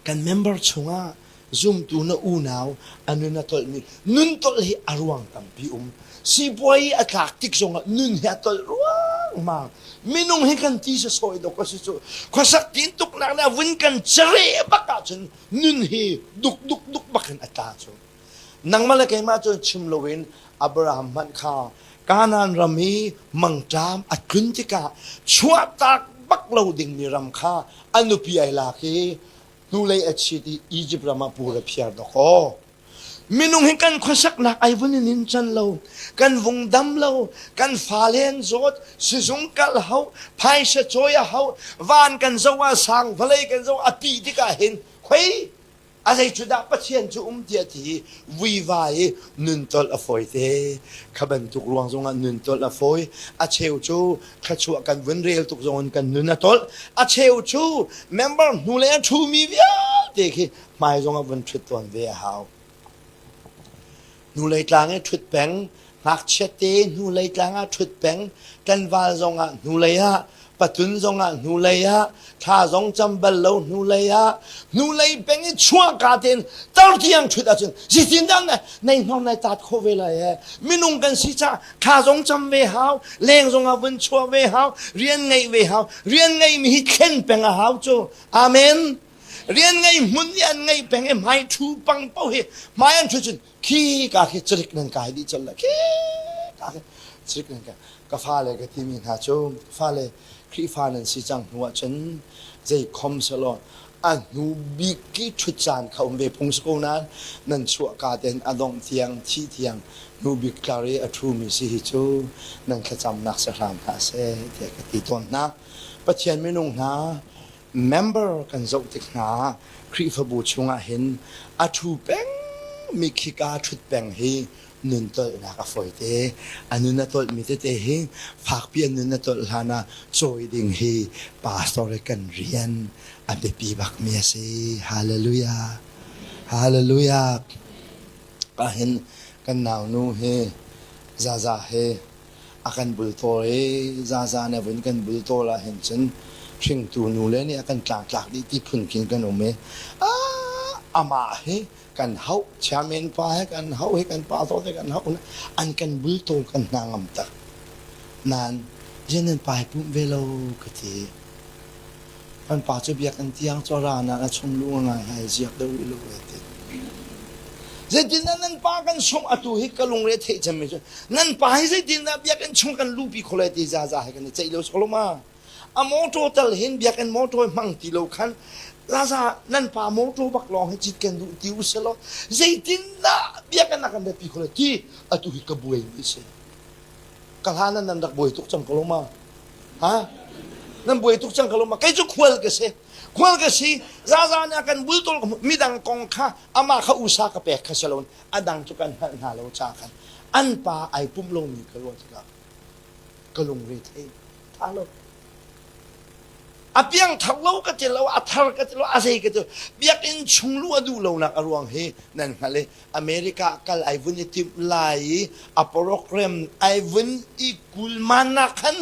กันเมมเบอร์ชงอ่ะซุ่มตัวน่ะอูนาวอันนั้นตัวนี้นุ่นตัวที่อารวงตั้มพิสิบวัยอากาศติกชงอ่ะนุ่นเหตุตัวรวงมากไม่นุ่งให้กันที่จะสวยดอกก็สิสวยข้าสักทีตุกนักเนี่ยวิ่งกันเจริญบักกันจนนุ่นให้ดุกบักกันอัตราจนนังมาเลยกันมาจนชิมโลวินอับราฮัมมันข้าการนันรามีมังจามอัดขึ้นจิกาชัวตักบักเราดิ่งนิรำคาอนุพิไอลาคีนูเลยอัดชีดีอียิปต์รามาปูระเพียร์ดอกมินุงให้กันขวักนักไอ้วันนินจันเรากันวงดำเรากันฟาเลนโจดสิจงกัลเขาพายเสจอยเขาวานกันเจ้าว่าสังฟะเลยกันเจ้าอปีที่กาเห็นเฮ้ยอะไรจุดดับประเชียนจุเดียทีวิวายนุนตอลอฟอยเตขบันตุกรวงจงนุนตอลอฟอยอาเชลจูขชัวกันวันเรียลตุกจงกันนุนตอลอาเชลจูเมมเบอร์นูเลนชูมีเวียเด็กไม่จงวันชุดตัวเวียหาวนูเลยกลางให้ชุดแบงหักเชตเตนูเลยกลางให้ชุดแบงกันวาจงนูเลยฮะปัจจุบันนูเลยฮะข้าจงจำบัลโลนูเลยฮะนูเลยเป็นช่วงการเดินตอนที่ยังชุดอาจารย์สิ่งนั้นในห้องในตัดโคเวลาไม่นุ่งกันสิจ้าข้าจงจำเวหาวเลี้ยงจงอาวันชัวเวหาวเรียนไงเวหาวเรียนไงมีเข็นเป็นหาวจูอาเมนเรียนไงมุนเรียนไงเป็นไงไม่ชูปังเป้าเหไม่อันชุดขี้กาขี้จริกนังกายดีจังละขี้กาขี้จริกนังกายก็ฟ้าเลยก็ที่มีหาจูฟ้าเลยครีฟ้านั้นสิจังหัวฉันใจคมสลอดอันนูบิกิชุดจานเขาเวพงศกุลนั้นนั่นชัวกาเดนอดองเทียงที่เทียงนูบิกการีอัตรูมิสิฮิจูนั่นขจำนักสรามหาเสเด็กติดต้นนะปัจเจียนไม่นุ่งนะเมมเบอร์กันจบติดนะครีฟบูชงเห็นอัตรูเป็งมีขีกาชุดแบ่งให้นุนตัวนักฝอยเตอันนุนตัวมีเตให้ฝากเพียนนุนตัวลานาโจยดิ่งให้ปาสตอร์กันเรียนอันเป็นปีบักเมียสิฮาเลลูยาฮาเลลูยาก็เห็นกันหนาวนู่เฮซาเฮอากันบุลโตเฮซาเนี่ยวันกันบุลโตละเห็นฉันชิงตูนูเลยเนี่ยกันกลางดีที่พุ่นกินกันโอเม อามาเฮกันเฮาชาเมนปาให้กันเฮาให้กันปาโตให้กันเฮาอันกันบุลโตกันนางำตะนานเจนันไปปุ่มเวโลกติอันป่าจะเบียกันที่ยังจรานะชมลุงงานให้เสียดดูวิโลเอติเจดินนั้นป่ากันชมอตุฮิกลุงเรทจำไม่ใช่นั่นป่าให้เจดินนั้นเบียกันชมกันลูปีคนละที่จ้าให้กันใจเราสโลมาอโมโตตัลเห็นเบียกันโมโตมังที่เราขันลาซานั่นป่าโมโตบักลองให้จิตกันดูที่อุสโลเจดินนั้นเบียกันนักกันแบบปีคนละที่อตุฮิกบุยไม่ใช่กะลานั้นนักบุยทุกจังกลมาฮะนั่นบุยทุกจังกลมาใครจะควรกันเสียควรกันสิซาเนี่ยกันบุลตลมีดังกองข้าอามาเขาอุตสาห์กับแปะข้าสลอนอดังจุกันหาเราจากกันอันป่าไอปุ่มลงมีกระโดดกระลงเรทท่าเราอาเปียงทักเราก็จะเราอัฐร์ก็จะเราอาศัยก็จะเบียกินชุงลัวดูเรานักอรวงเฮนั่นฮะเลยอเมริกากัลไอวันนี้ทิมไลอโปรแกรมไอวันอีกุลมานักขัน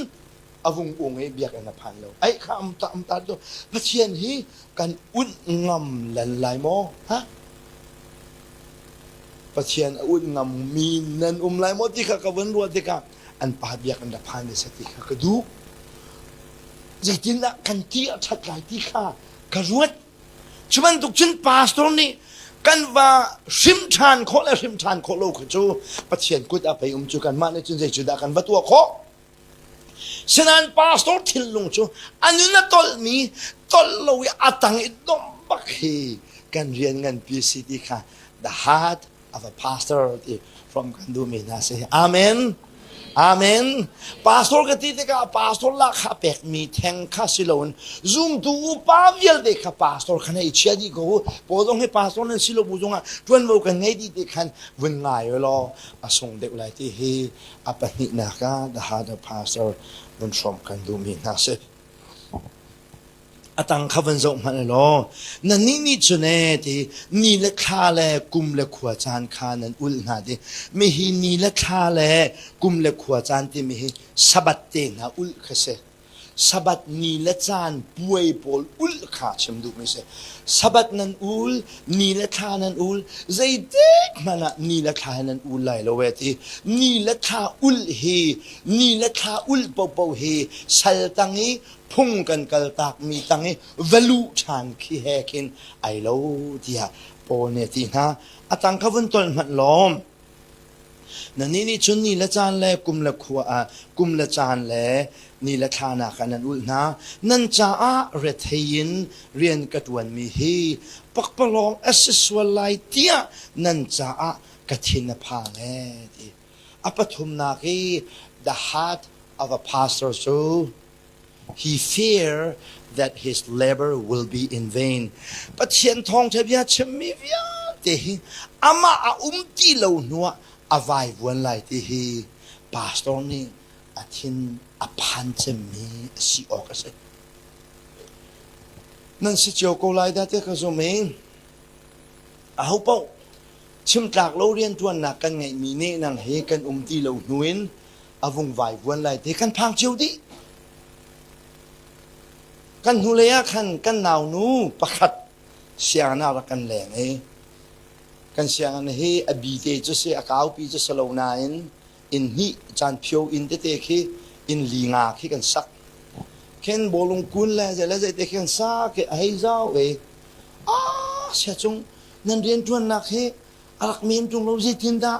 อาวงองให้เบียกันพันเราไอ้ข้ามตามตาตัวพระเชียนฮีกันอุ่นงำหลันไหลโมฮะพระเชียนอุ่นงำมีนันไหลโมที่ข้ากับวันรัวที่ข้าอันป่าเบียกันพันในสติข้ากระดูจะจินละกันที่ชัดใจที่ข้ากระรวดชมันตุกชินป่าสตรงนี้กันว่าชิมชานโคและชิมชานโคโลกจูพระเชียนกุดอภัยจุกันมาในจุนใจจุดากันวัตัวโคฉะนั้นพาสตอร์ทิลลงจูอันนี้นะตอลมีตอลเราอัตังอิดดมบักเฮกันเรียนกันพิสิทธิค่ะ the heart of a pastor from กันดูมีนะเสียอาเมนอาเมนพาสตอร์ก็ที่เด็กพาสตอร์ละข้าเป็กมีแทงข้าสิลอนซุ่มดูปาวิลเด็กข้าพาสตอร์ขันไอเชียดีกูพอต้องให้พาสตอร์นั้นสิลบุจงอ่ะทวนบุกันไงดีเด็กขันวันง่ายเลยอาส่งเด็กอะไรที่เฮอาปนินัก the heart of pastorมันชมกันดูมีน่าเสียอาตังข้าวันส่งมาเลยล้อนั่นนี่จุดเนี่ยที่นี่เล็กข้าเลยกุมเล็กขวาจานข้านั่นอุลนาที่ไม่เห็นนี่เล็กข้าเลยกุมเล็กขวาจานที่ไม่เห็นสบัดเตนะอุลข้าเสียสบัดนี่เล็กจานป่วยปอลอุลข้าชมดูไม่เสียสบัดนั่นอุลนี่เล็กข้านั่นอุลใจเด็กมันอ่ะนี่เล็กข้านั่นอุลไหลโลเวทีนี่เล็กข้าอุลเฮนี่เล็กข้าอุลเปาเฮสัลตังฮีพุ่งกันกัลตากมีตังให้วลูชานขี้แหกินไอโลที่ฮะโปเนตินะอาตังขวันต้นมันล้อมนั่นนี่ชุนนี่ละจานเล่กุมละขวากุมละจานเล่นี่ละทานากันนั่นอุลนะนั่นจ้าเรทยินเรียนกัดวันมีฮีปักปลองเอสสวลไลเตียนั่นจ้ากัทินพาเล่ที่อปทุมนาคี the heart of a pastor so he fear that his labor will be in vain ปัจเจียนทองเทียบชมีวิญเตหิอามาตีเหล่านัวอวัยวันไหลเตหิปาสตอร์นี่อาทินอพันจะมีสิออกกันสินั่นสิเจ้าโกไลได้เตะกระสมิงเอาเป้าชิมจากเราเรียนทวนหนักกันไงมีเน่นังเฮกันตีเหล่าหนุนอวงวัยวันไหลเตะกันพังเชียวดิกันหุเลยขันกันหนาวนูประคัดเสียงน่ารักกันแหลงกันเสียงเฮอบีเตจะเสียก้าวปีจะสโลนาอินฮีจานเพียวอินเตคีอินลีงาคีกันสักเข็นบอลงกุนเลยจะเตกันสักให้เจ้าเสียจงนั่นเรียนทวนนักเฮอรักเมียนจงเราจิตินดา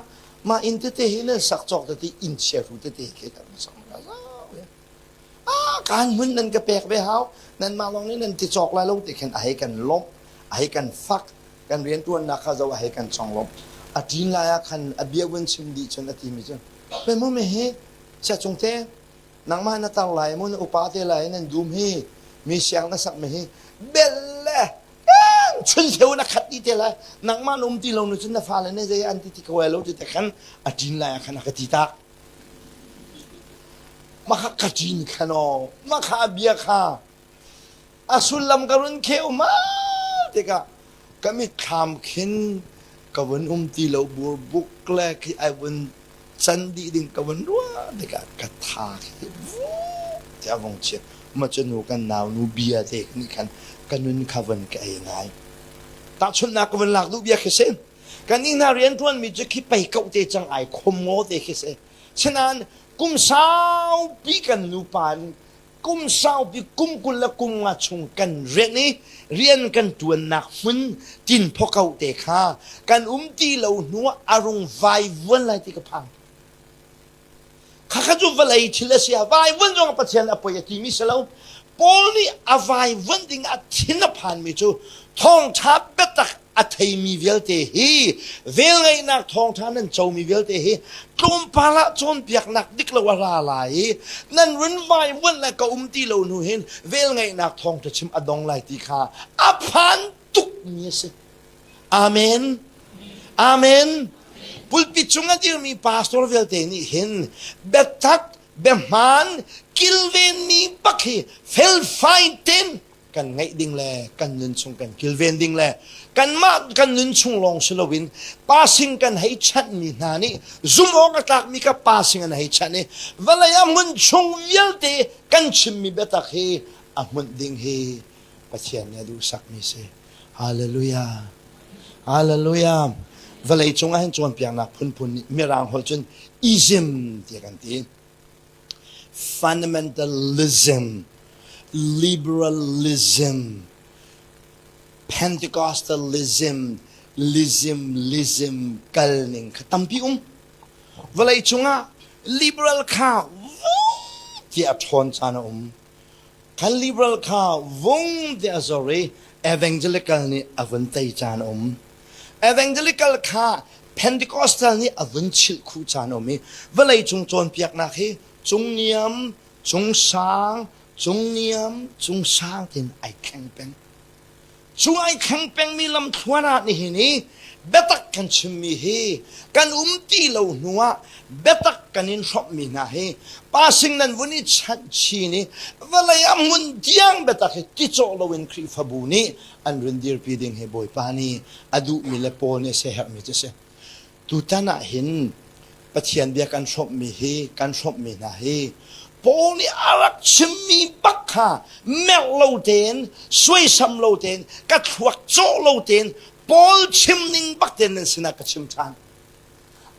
มาอินเตเฮเลยสักจอกแต่อินเชฟเตคีกันสักการมึนนั่นก็แปลกไปเฮานั่นมาลองนี่นั่นติดจอกลายลงติดกันให้กันลบให้กันฟักกันเรียนตัวนักเขาจะให้กันช่องลบอาทิตย์ลายกันอเบียวันชิมดีจนอาทิตย์มิจนเป็นมั่วไม่เฮเสียจงเตะนังมาหน้าตาไหลมั่วอุปาเตไหลนั่นดูมเฮมีเสียงนักสักไม่เฮเบลเล่ชุนเทวนักขัดดีเตะเลยนังมานุ่มที่เราหนุ่มชุนน่ะฟ้าเลยเนี่ยจะอันที่ที่เขาเอลที่แต่กันอาทิตย์ลายกันนักติดตามาขัดจินขนอมาขัดเบียข้าอาสุลลำการุนเขียวมาเด็กก็มีคำขึ้นกับวันที่เราบัวบุกแลกที่ไอ้วันสันดีดิ่งกับวันรัวเด็กกระทาที่จะวงเชียมาจนหนูกันหนาวหนูเบียเด็กนี่กันกันนุนขวันกันยังไง ตาชนนักวันหลักดูเบียคิเซกันนี่นาเรียนทวนมีจะคิดไปเก่าเตจังไอคมโมเตคิเซฉะนั้นกุมสาวปีกันนูปานกุมสาวปีกุมกุลละกุมงาชงกันเรียนนี้เรียนกันตัวหนักมันจินพอเก่าเตค่ากันตีเหล่านัวอารมณ์ไฟวันไรที่กระพังข้าจูวันไรที่เลเซียไฟวันจงปัจจัยอภัยที่มิสลาวปอนี่อภัยวันดิ่งอัทินพันมิจูทองทับเบตักอัฐยมีเวลเตฮีเวลไงนักทองท่านั้นเจ้ามีเวลเตฮีกลมพาละจนเปียกนักดิกละวาราลายนั่นวันไฟวันละก็ตีเหล่านูเห็นเวลไงนักทองจะชิมอดองไลติคาอภันตุกมีสิอาเมนอาเมนปุลปิจุงที่มีพาสตอร์เวลเตนี่เห็นเบตักเบมันกิลเวนมีบักฮีเฟลไฟเต็นกันไงดิ่งแลกันนุนชงกันกิลเวนดิ่งแลกันมากันนุนชงลองสลวินปาสิงกันให้ชัดมีนานี่ซุ่มออกตักมีกับปาสิงกันให้ชัดนี่เวลามุนชงเวลเตกันชิมมีเบตักฮีอามุนดิ่งฮีปัจเจียนเนี่ยดูสักมีเสฮาเลลูยาฮาเลลูยาเวลาจงให้จวนเปียงนักพุนมีรางหอจนอิซึมเดียกันที fundamentalism liberalism Pentecostalism lism กัลนิงขตัมพิเวลาจงliberal ข้าวที่อัฐอนจานคัน liberal ข้าววงเดียร์ evangelical นี่อวันเตจานevangelical ข้า Pentecostal นี่อวันชิลคูจานเวลาจงจวนเปียกนักให้จงเนียมจงสร้างจงเนียมจงสร้างเป็นไอแข็งเป็นจงไอแข็งเป็นมีลำทวนานี่นี่เบตักกันชิมมีเฮกันตีเหล่านัวเบตักกันอินชอบมีนะเฮป้าสิ่งนั้นวันนี้ชัดชีนี่เวลามุนเดียงเบตักที่โจเราเวนครีฟบูนี่อันรันดีร์พีดิงเฮบอยปานี่อดูมิเลปอนี่เสียมิจะเสตุตานะเห็นปะเทียนเบียกันชอบมีเฮกันชอบมีนะเฮปอนี่อารักชิมมีบักฮาเมลโลเทนสวยซัมโลเทนกัดหัวโจโลเทนปอลชิมนิงบักเทนนั่นสินะกัดชิมทาน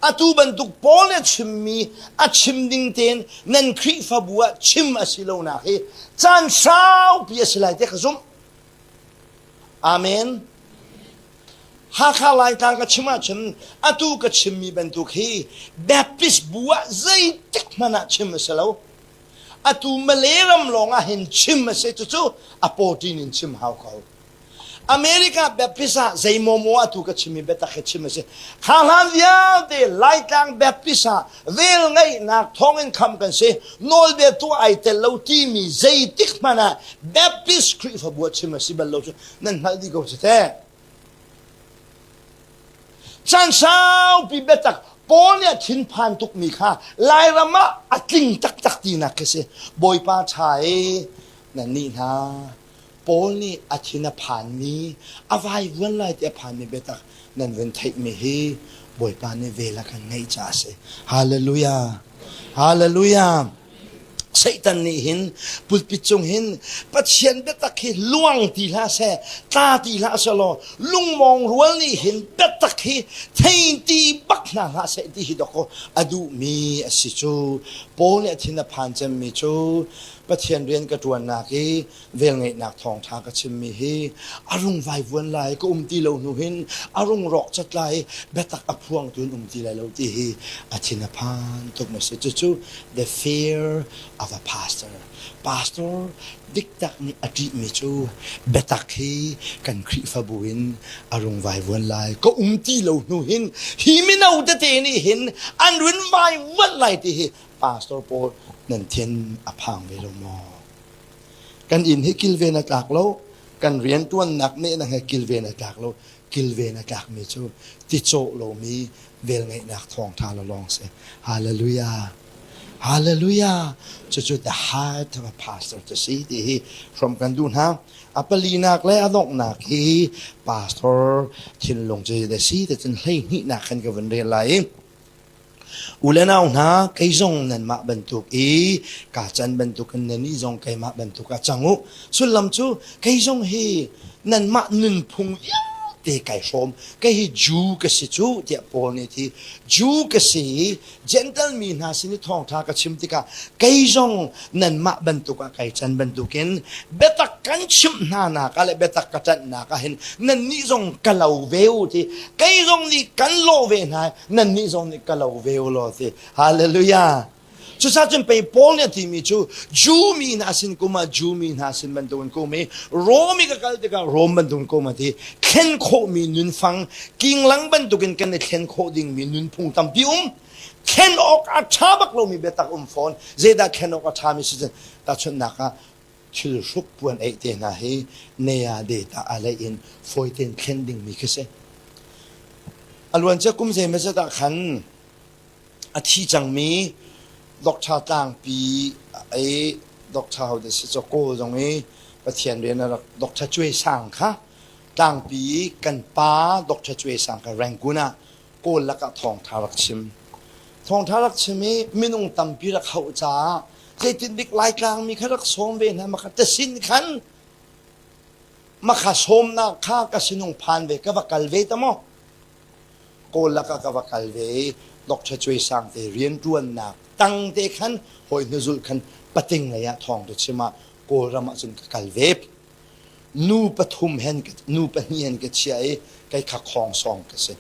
อาตูบันตุกปอลเนี่ยชิมมีอาชิมนิงเทนนั่นครีฟบัวชิมอาศิโลนาเฮจานเช้าพิยาสิไลเตขซุมอาเมนหากข้าไล่ทางกัดชิมชิมอาตูกัดชิมมีบันตุกเฮแบบพิสบัวใจติกมันอาชิมอาศิโลอาตูมาเลรัมลงอาเห็นชิมอาศิจุอาโปตินินชิมฮาวเขาอเมริกาแบบพิษาใจโมโมอาตุกชิมิเบตักชิมิเสข้าหลังยาวเดไล่ทางแบบพิษาเวลไงนักท่องเงินคำกันเสโนลเบตัวไอเตลที่มีใจติกมานะแบบพิสครีฟบัวชิมิสิเบลโลจุนั่นมาดีกว่าเสจันเช้าปีเบตักปอเนี่ยทิ้นพันทุกมีค่าลายละมะอัดลิงตักตีนักเสบอยป้าชายนั่นนี่นะปอนี่อาทิตย์ผ่านมีอวัยวันไรแต่ผ่านมีเบตักนั่นวันไทยมีเฮบ่อยปานในเวลากันไงจ้าเสฮาเลลูยาฮาเลลูยาไซตันนี่เห็นปุตปิจงเห็นปัจเจียนเบตักเฮล่วงตีลาเสตาตีลาสโลลุงมองรัวนี่เห็นเบตักเฮเทียนตีบักนาลาเสที่ฮิดอกอดูมีอสิจูปอเนี่ยอาทิตย์ผ่านจะมีจูปัจเจียนเรียนกระตวนนักเฮเวลไงนักทองทากระชิมมีเฮอารมณ์ไฟวนไหลก็ตีเหล่าหนูเห็นอารมณ์รอกจัดไหลเบตักอพวงตุนตีไหลเหล่าที่เฮอาทิตย์ผ่านตกมาเสียจู the fear of a pastor ดิกตักนี่อดีมิจูเบตักเฮกันครีฟบุวินอารมณ์ไฟวนไหลก็ตีเหล่าหนูเห็นฮีมินาอุตเตนี่เห็นอันรินไฟวนไหลที่เฮpastor โปนั่นเทียนอภังเวลมอกันอินให้กิลเวนักหลักแล้วกันเรียนตัวนักเนี่ยนะให้กิลเวนักหลักแล้วกิลเวนักหลักมีจูติโจโลมีเวลไงนักทองทาละลองเสฮาเลลูยาฮาเลลูยาจุด the heart of a pastor จะสีดีพร้อมกันดูนะอัปลีนักและอดอกนักฮี pastor ทินลงจะได้สีแต่จนให้หินักกันกับวันเรียนไหลอุเลนเอาหน้าใครจงนั่นมาบรรทุกกาจันบรรทุกนั่นนี่จงใครมาบรรทุกจังหูสุดลำจูใครจงเฮนั่นมาหนึ่งพุงยาว เตะไก่ชมก็ให้จูก็สิจูเดียปอนี่ที่จูก็สิเจนตัลมีนาสินิทองทากระชิมติกาไก่จงนั่นมาบรรทุกไก่จันบรรทุกินเบตักกันชิมนานาก็เลยเบตักกันจันนาก็เห็นนั่นนี่จงกะลาวเวลที่ไก่จงนี่กันโลเวนายนั่นนี่จงนี่กะลาวเวลโลที่ฮาเลลูยาจุดสัจจ์ไปปอลเนี่ยที่มีจูมีนาสินกุมาจูมีนาสินบรรทุกกุมาโรมีก็กลติกาโรมบรรทุกกุมาที่เข็นโคมีนุนฟังกิ่งหลังบรรทุกกันในเข็นโคดิ่งมีนุนพุงตำพิอุมเข็นออกอาชาบักเรามีเบตักฟอนเจดาเข็นออกอาชามีสิจตาชนนักชิลชุกปวนไอเตนะเฮเนียเดตาอะไรอินฟอยเตนเข็นดิ่งมีคือเซอลวันจะกุมเซไม่จะตาขันอาทิจังมีดอกชาต่างปีไอ้ดอกชาเดสิจโก้ตรงนี้ประเทียนเรียนนะดอกชาช่วยสั่งค่ะต่างปีกันป้าดอกชาช่วยสั่งกับแรงกุนะโกนละกะทองทารักชิมทองทารักชิมไม่นุ่งตำปีละเขาจ้าใจติดบิ๊กลายกลางมีข้ารักสมเวนะมาขัดสินขันมาขัดสมนะข้ากสินุงผ่านเวกวักกัลเวตมอโกนละกะกวักกัลเวดอกชาช่วยสั่งเรียนรวนนักตั้งแต่ขันหอยนจุลขันปะติงเลยอะทองตัวชิมาโกรมาจนกัลเวบนูปฐุมเห็นกันนูปะเนียนกันเชียไก่ขักคองซองกันเสร็จ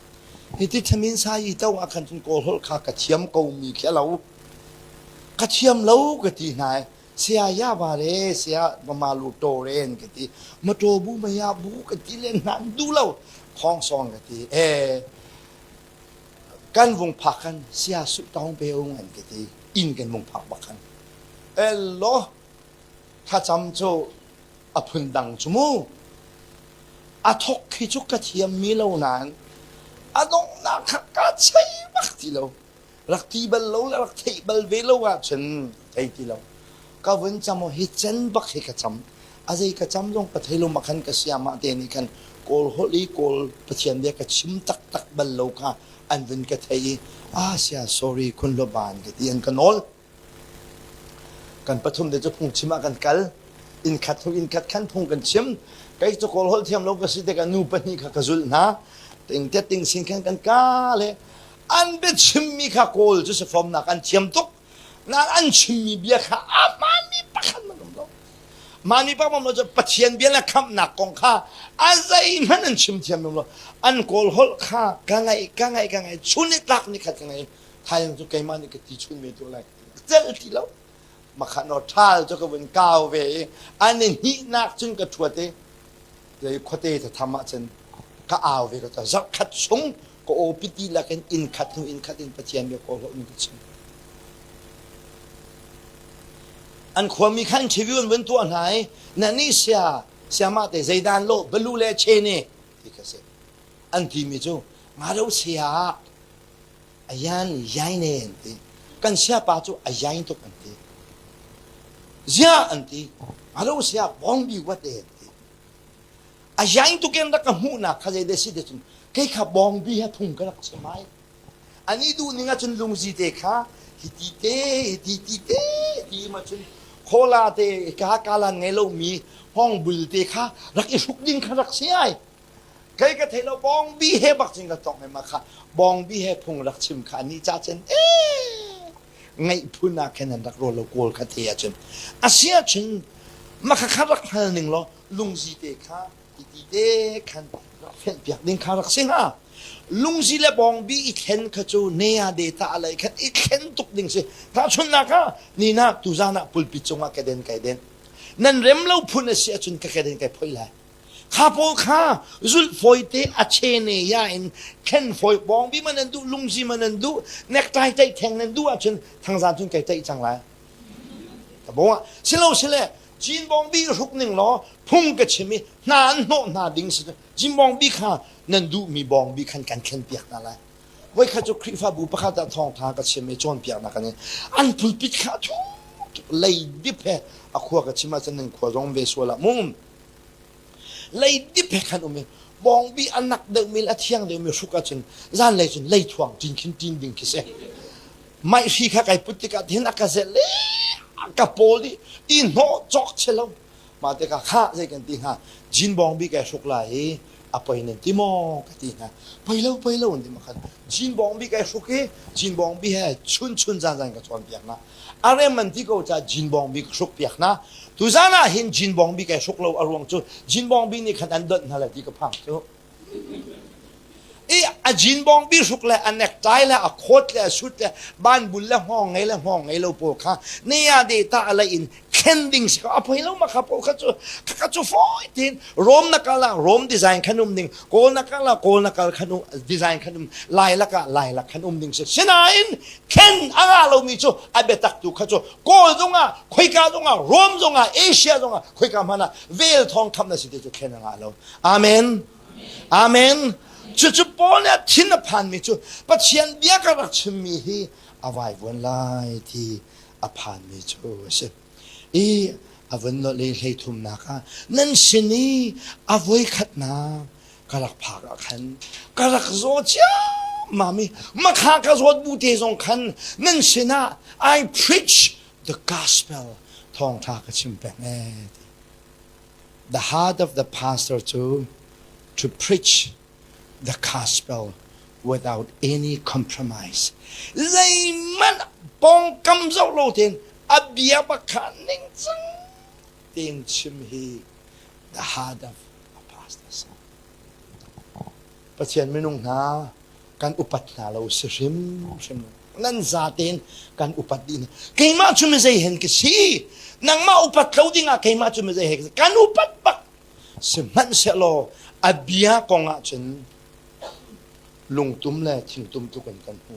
ที่ที่ทมินสายเต้าอาคันจนโกรหข้ากระเทียมกูมีแค่เรากระเทียมเรากะทีนายเสียยาบาเรเสียมาลูโตเรนกะทีมาโตบูมายาบูกะทีเล่นนั้นดูเราคองซองกะทีกันวงผักกันเสียสุดต้องไปเอาเงินกันทีอินกันวงผักบักกันโลถ้าจำโจอพุนดังจมูอาทกขี้จุกกระเทียมมีเหล่านั้นอาดงนักกาใช้บักทีเรารักที่บัลโลรักที่บัลเวลว่าฉันไอ้ทีเราก็วันจำหิจันบักให้กระจำอาศัยกระจำลงประเทศลงมาขันกระเสียมาเดนิกันโกลฮอลีโกลประเทียนเดียกระชิมตักบัลโลค่ะอันวันกระเทยเสีย sorry คุณลบานกันที่อันกันนอลกันปฐมเดี๋ยวจะพุ่งชิมกันกัลอินขัดขันพุ่งกันชิมไก่จะโกลฮอลเทียมเราก็สิเด็กันนูปนี่ค่ะกระจุลนะติงสินกันกาเลยอันเป็นชิมมีค่ะโกลจะสฟอมนักอันเทียมตุกนักอันชิมมีเบียค่ะมันมีปะขันมันเรามันมีปะมันเราจะปะเทียนเบียละคำหนักกองข้าอะไรมันอันชิมเทียมเราอันโกลฮอลข้ากังไงชุนนี่ตักนี่ขัดยังไงไทยมันจะไกมันนี่ก็ตีชุนเมตัวอะไรเจ้าที่เรามาขันเอาท่าจะก็เป็นก้าวเวอันนี้หินักจนกระทวดเตเลยขวดเตจะทำมาจนก็เอาเวก็จะจับขัดสงก็โอปิติละกันอินขัดปะเทียนเบียโกลฮอลนี่ก็ชิมอันความมีขั้นชีวิตวันตัวไหนนั่นนี่เสียมาแต่ใจดานโลบลูเลเชนี่ที่เขาเสอันที่มีจูมาเราเสียอายันยัยเนี่ยอันที่กันเสียป้าจูอายัยตุกันที่เสียอันที่มาเราเสียบองบีวัดเองที่อายัยตุกันรักหูนักเขาจะได้สิเดจุนแค่ขับบองบีให้ทุ่งกันรักใช่ไหมอันนี้ดูนี่งั้นจนลุงจีเตค่ะฮิติเตดีมาจนโคลาเตกาลันไงเรามีห้องบุลเตค่ะรักอีสุกดิ้งค่ะรักเสียใครก็เทเราบองบีเฮบักจริงก็ต้องให้มาค่ะบองบีเฮพงรักชิมค่ะนี่จ้าจนไงพูนักแค่นั้นรักโรลโกลค่ะเทียจนอาเซียจนมาค่ะรักพันหนึ่งล้อลุงจีเตค่ะฮิติเตค่ะรักเพียงเปียกดิ้งค่ะรักเสียลุงสิเลบองบีอีเข็นขจูเนียเดต้าอะไรแค่อีเข็นตุกดิ่งสิถ้าชนนักนี่นะตุจานะปุลปิจงว่าแกเดินนั่นเริ่มเล่าพูนเสียจนแกเดินพอยเลยข้าพอข้าจุลฟอยเตอเชเนียอินเข็นฟอยบองบีมันนั่นดูลุงสิมันนั่นดูเน็กไตใจแทงนั่นดูจนทางซานจนแกใจจังไรแต่บอกว่าสิเลจีนบองบีรุกหนึ่งล้อพุ่งกระชิมินานโนนาดิ่งสิจีนบองบีข้านั่นดูมีบองบีขันกันเข็นเปียกนั่นแหละไว้ข้าจะคริฟ้าบุปผาตาทองทางกระชิมิจวนเปียกนักเนี่ยอันพุลปิดข้าทุกเลยดิบเหอขวากระชิมาจะนึ่งขวารองเวสวละมุมเลยดิบเหขันอุเมบองบีอันนักเดิมมีละเที่ยงเดิมมีสุกจนร้านเลยจนเลยทวงจริงขึ้นจริงดิ่งคิเสไม่ฟีข้าไก่พุทธิกาเห็นนักเสเลยกับโพลีอินโนจอกเชลมาแต่ข้าใจกันตีฮะจินบองบีแกสุกไหล apa ini timo katina pailau ndi makan jin bong bi kai suke jin bong bi hai chun zan ka chon piak na are man ti ko cha jin bong bi suk piak na tu zana hin jin bong bi kai suk lo arwang chu jin bong bi ni khan an dot na la ti ka phang chu a jin bong bi suk le an nek tai le a khot le sut le ban bul le hong ngai lo po kha ne ya de ta ala in kending ska apoi lo ma kha po kha chu foi tin rom na kala rom design khanum ding ko na kala khanum design khanum lai la khanum ding se sinain ken anga lo mi chu abetak tu kha chu ko zonga khoi ka zonga rom zonga asia zonga khoi ka mana vel thong kham na si de chu ken anga lo amen chu pole thin phan mi chu pachian bia ka rak chim mi hi awai won lai thi a phan mi chu se avan lo le thum na ka nan sini avoi khat na karak phak khan karak zo cha mami makha ka zo bu te zong khan nan sina I preach the gospel thong tha ka chim pe the heart of the pastor to preach the gospel without any compromise. Layman bong kam zo lo tin abia ba khaning chang tin chim hi the heart of a pastor. Pachian minung na kan upat na lo sim nan zatin kan upat din kay ma chum zai hen ke si nang ma upat lo ding a kay ma chum zai he kan upat bak siman se lo abia ko nga chen lung tum le thing tum tu kan hu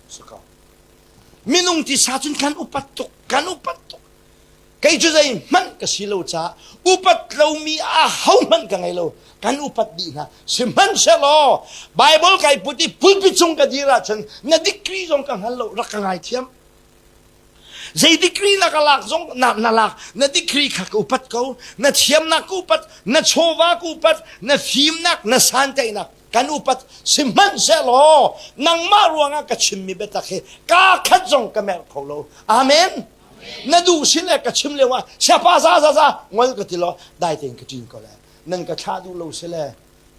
saka minung ti sa chun kan upat tuk kay chu zai man ka silo cha upat lo mi a hau man ka ngai lo kan upat di na siman se lo bible kai puti pulpit chung ka dira chen na decree jong ka halo rak ka ngai thiam zai decree na kalak jong na lak na decree kha ka upat ko na thiam na ku upat na chowa ku upat na phim nak na santai nak kan upat siman se lo nang maruanga ka chimmi betakhe ka khajong ka mer kholo amen na du sile ka chimle wa siapa za ngol ka tilo dai ten ka tin ko la nan ka tha du lo sile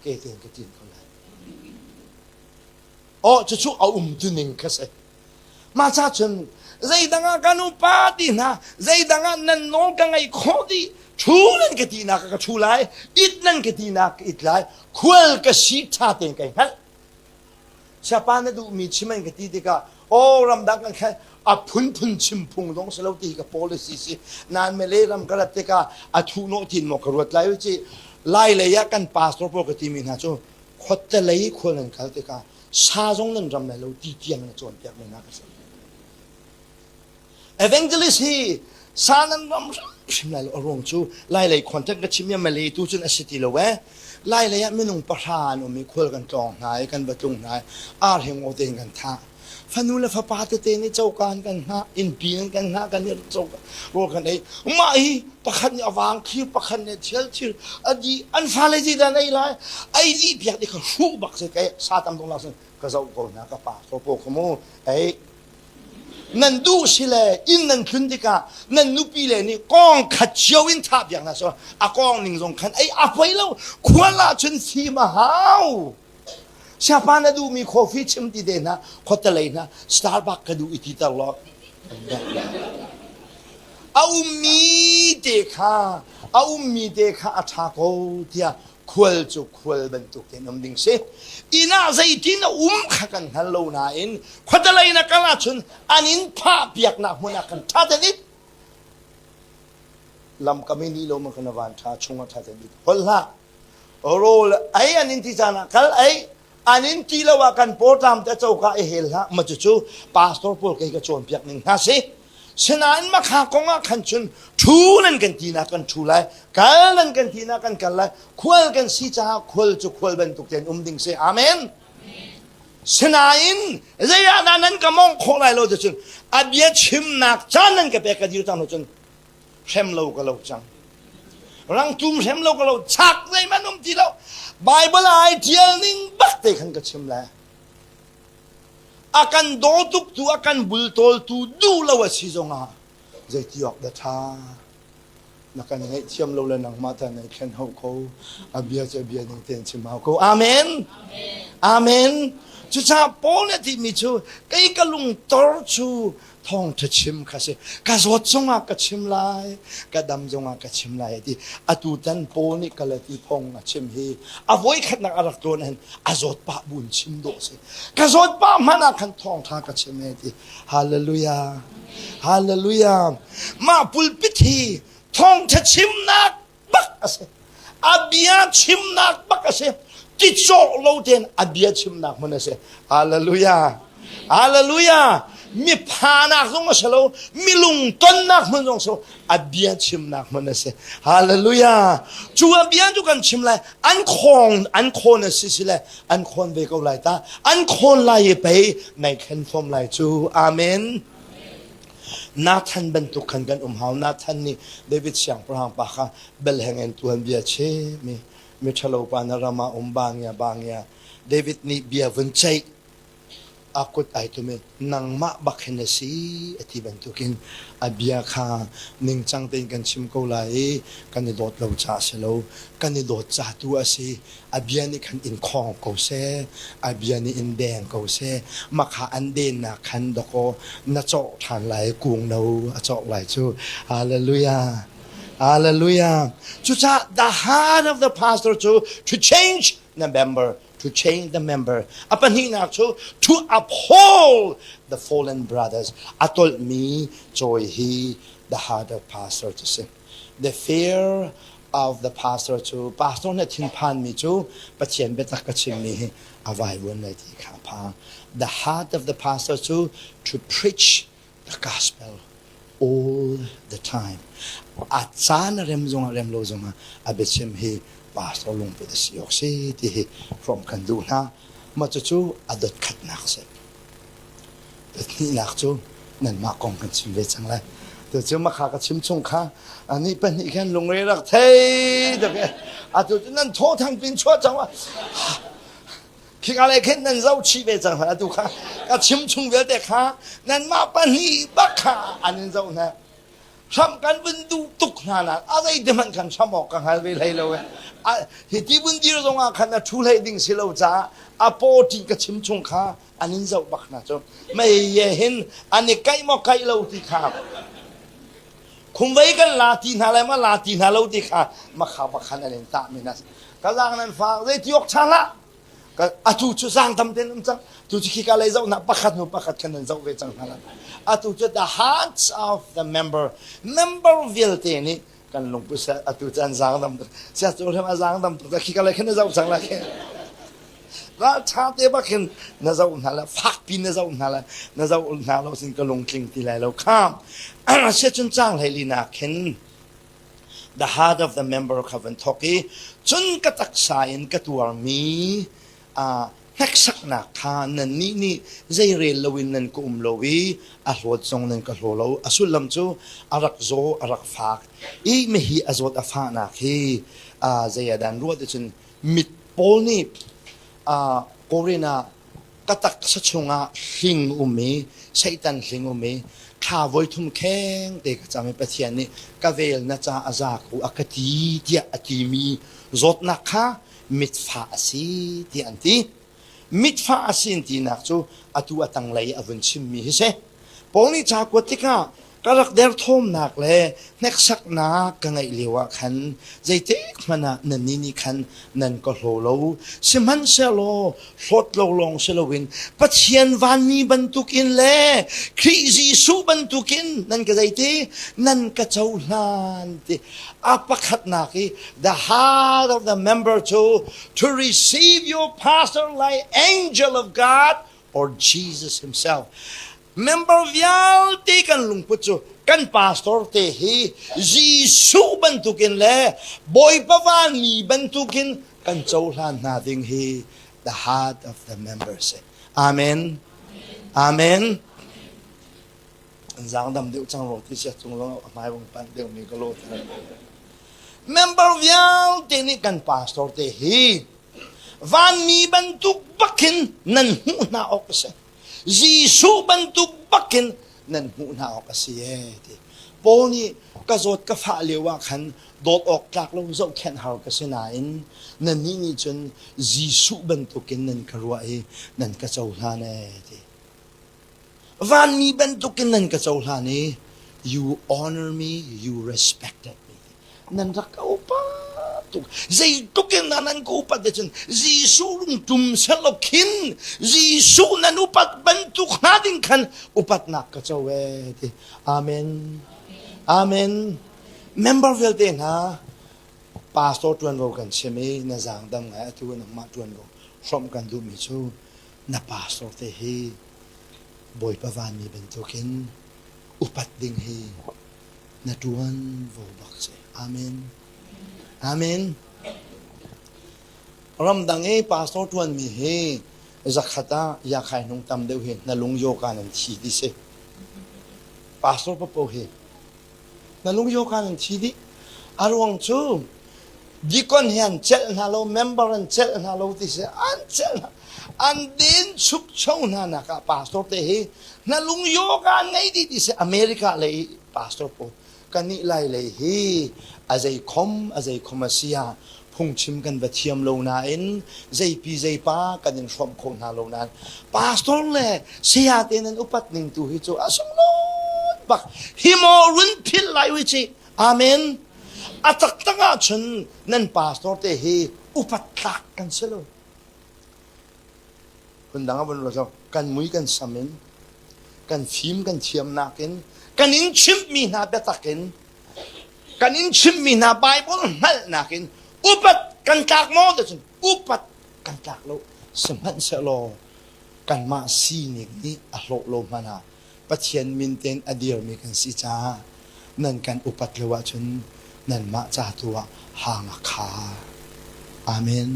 ke ten ka tin ko la o chu tu ning ka se ma cha chen zai danga kan upati na zai danga nan no ka ngai khodi chulen ke tina ka chulai itnan ke tina ka itlai khwal ka si tha ten kai hal siapa na du mi chimen ke ti ka o ram da kan kha a phun chimpung dong selo ti ka policy si nan me le ram karat te ka a thu no tin mo karut lai chi lai le ya kan pastor po ka ti mi na chu khot te lei kholan khal te ka sa jong nan ram na lo ti tiang na chon pyak me na ka evangelist hi sanan ram sim lai lo rong chu lai lai contact ka chim ya ma le tu chun a city lo we lai le ya minung pahan o mi khol kan tong nai kan batung nai ar heng o ten kan tha fanula fa pa te ni chaukan kan ha in pian kan ha kan ni chau ro kan ei mai pakhan ya wang khi pakhan ne chil adi an fa le ji da nei lai ai li piak de ka hu bak se kai sa tam dong la sen ka zau ko na ka pa so po ko mo ei nan du sile in nan khun de ka nan nu pi le ni kong kha chiao in tha piak na so a kong ning zong khan ei a pai lo khwala chun si ma hau siapa na du mi coffee chim ti de na hotel na Starbucks ka du iti ta lo au mi de kha atha ko tia khwal chu khwal ban tu ke nom ding se ina zai tin kha kan hello na in hotel na kala chun anin pha piak na huna kan tha de ni lam kamini lo ma kan wan tha chunga tha de ni holla rol ai anin ti jana kal ai anin tilawa kan portam te chauka e hel ha ma chu pastor pol ke ka chon piak ning ha se senan ma kha konga khan chun thulan kan tina kan thulai kalan kan tina kan kalai khwal kan si cha khwal chu khwal ban tuk ten ding se amen senain zaya nan ka mong kholai lo chun abia chim nak chanan ka pe ka dir tam chun sem lo ka lo chang rang tum sem lo ka lo chak zai manum ti lo Bible ai tial ning bak te khan ka chim la akan do tuk tu akan bultol tu du lawa si zonga zai tiok da tha นักการเงินเชื่อมโลเลนังมาแต่ในแคนเขาเขาอาเบียจะเบียนึงเตียนชิมเขาเขาอาเมนอาเมนจุชาโปเนี่ยที่มีชูไก่กะลุงตอร์ชูทองจะชิมค่ะสิกะสดจงอากะชิมลายกะดำจงอากะชิมลายที่อตูตันโปนี่กะละที่พงอะชิมฮีอโวยขัดนักอารักตัวนั้นอสดปะบุญชิมโดสิกะสดปะมันอะขันทองทากะชิมเฮที่ฮาเลลูยาฮาเลลูยามาปุลพิธีทองจะชิมนักบักอะสิอาเบียชิมนักบักอะสิที่โจโลเดนอาเบียชิมนักมันอะสิฮาเลลูยาฮาเลลูยามีพานักลงมาเสลมีลุงต้นนักมันลงเสลอาเบียชิมนักมันนะสิฮาเลลูยาจูอาเบียจูกันชิมเลยอันคนนะสิเลยอันคนเบกเอาไลตาอันคนไล่ไปในแคนฟอมไลจูอาเมนนาทันบรรทุกขันกันหาวนาทันนี่เดวิดเสียงพระหังปะค่ะเบลแห่งเงินตัวเบียเชมีทะเลปานารมาบางยาเดวิดนี่เบียวันใจakut ay tumin nang mabakhenasi ati bantukin abia kha ningchang ten kan chimko lai kanidot lo cha selo kanidot cha tu asi abia ni khan in khong ko se abia ni in deng ko se makha anden na khan doko na cho than lai kung no a cho lai chu hallelujah hallelujah chucha the heart of the pastor to change the member to change the member upon he now to uphold the fallen brothers atol me joy he the heart of pastor to sing the fear of the pastor to pastor na tin pan mi chu pachien betak kachim mi avai won lai ti kha pa the heart of the pastor to preach the gospel all the time atsan rem lo zonga abechim he pastor lung pe de siok si ti from kanduna ma chu adot khat nak se ni nak chu nan ma kong kan chim ve chang la to chu ma kha ka chim chung kha ani pan ni khan lung re rak thei de ke a tu nan tho thang pin chua chang wa khi ka le khen nan zau chi ve chang la tu kha ka chim chung ve de kha nan ma pan ni ba kha an zau na sam kan bun du tuk na na a dei de man kan samok ka hal ve lai lo he ti bun dir zong a khan na thu lai ding si lo cha a po ti ka chim chung kha anin zau bak na cho mai ye hin ani kai mo kai lo ti kha khum vei kan la ti na lai ma la ti na lo ti kha ma kha ba khan anen ta mi na ka lang nan fa dei ti ok chan la ka atu chu sang tam ten um chang tu chi ka lai zau na pakhat no pakhat kan zau ve chang hala atu chu the hearts of the member vil te ni kan lung pu sa atu chan sang dam sa chu ma sang dam ta khi ka lai khen zau chang la khe la cha te ba khen na zau na la phak pin na zau na lo sin ka lung kling ti lai lo kham se chun chang lai li na khen the heart of the member of Covenant Toki chun ka tak sain ka tuar mi heksak na kha nan ni zai re lowin nan ko lowi a hlot song nan ka hlolo asulam chu arak zo arak fak I me hi azot afa na khi zai dan ro de chun mit pol ni korina katak sa chunga hing umi satan hing umi kha voi thum kheng te ka chame pathian ni ka vel na cha aza khu akati tia atimi zot na kha mit fa asi ti anti mit fa asin ti nak chu atu atang lai avun chim mi hi se poni cha ko tika karak der thom nak le nek sak na ka ngai lewa khan zaite mana nani ni khan nan ko hlo siman se lo hlot lo long se lowin pathian van mi bantukin le krizi su bantukin nan ka zaite nan ka chaulan ti apakhat na ki the heart of the member to receive your pastor like angel of God or Jesus himself member vial te kan lungput chu kan pastor te hi jisu bantukin le boy pawan mi bantukin kan chaulan na ding hi the heart of the members amen amen zang dam deu chang ro ti sia chung lo mai bong pan deu mi ko lo member vial te ni kan pastor te hi van mi bantuk bakin nan hu na ok se jisu bantuk bakin nan hu na ok se ปนี่กระโดดกระฝาเลียวว่าขันโดดออกจากเราเจ้าแขนหากระเสนาอินนั่นนี่จนยิสุบันตุกินนั่นกระรวยนั่นกระเจ้าลาเนติวันนี้บันตุกินนั่นกระเจ้าลาเน you honor me you respected me นั่นรักเอาปะตุกใจตุกินนั่นกูปัดเดชนยิสุลุงตุมเสลกินยิสุนั่นอุปัดบันตุกนาดินขันอุปัดนักกระเจ้าเวติอาเมนอาเมน member เวลเดนฮะปาสโตตวนโรกันใช่ไหมนะจางดังไงตัวนักมาตวนโรพร้อมกันดูมิจูนะปาสโตเตฮีบอยปะวานมีเป็นตัวกินอุปัตดิงฮีนะตวนโวบักเซอาเมนอาเมนรำดังเอปาสโตตวนมีเฮจักขตาอยากให้นงตำเดียวเฮนะลุงโยกานันทีดิเซปาสโตปะโปเฮนะลุงโยกานันทีดิอารวงจูดีคนเห็นเจ้าหน้าเรา member เจ้าหน้าเราที่เสียอันเจ้าอันเดินชุกชาวนานะคะปาสโตเตะนั่นลุงโยกันไงดีที่เสียอเมริกาเลยปาสโตโปกันนี่ไล่เลยเฮอาใจคมมาเสียพุ่งชิมกันแบบเทียมโลนาอินใจปีใจป้ากันยังชมคนหาโลนานปาสโตเลยเสียเตนันอุปัตหนึ่งตัวฮิโจอาสมโลบักฮิโมรุนพิลไลวิจิอาเมนอาตักตั้งฉันนั่นปาสโตเตะเฮอุปัตตักกันเสลอคนดังบนเรากันมุยกันสามินกันฟิมกันเทียมนักินกันอินชิมมีนาเบตักินกันอินชิมมีนาไบเบิลนั่นนักินอุปัตกันจากโมเดชนอุปัตกันจากโลสมันเสลอกันมาซีนิกนี้อโลโลมานาปะเทียนมินเตนอเดียร์มีกันสิจ้านั่นกันอุปัตเลวะชนนั่นมาจากตัวหางคาอาเมน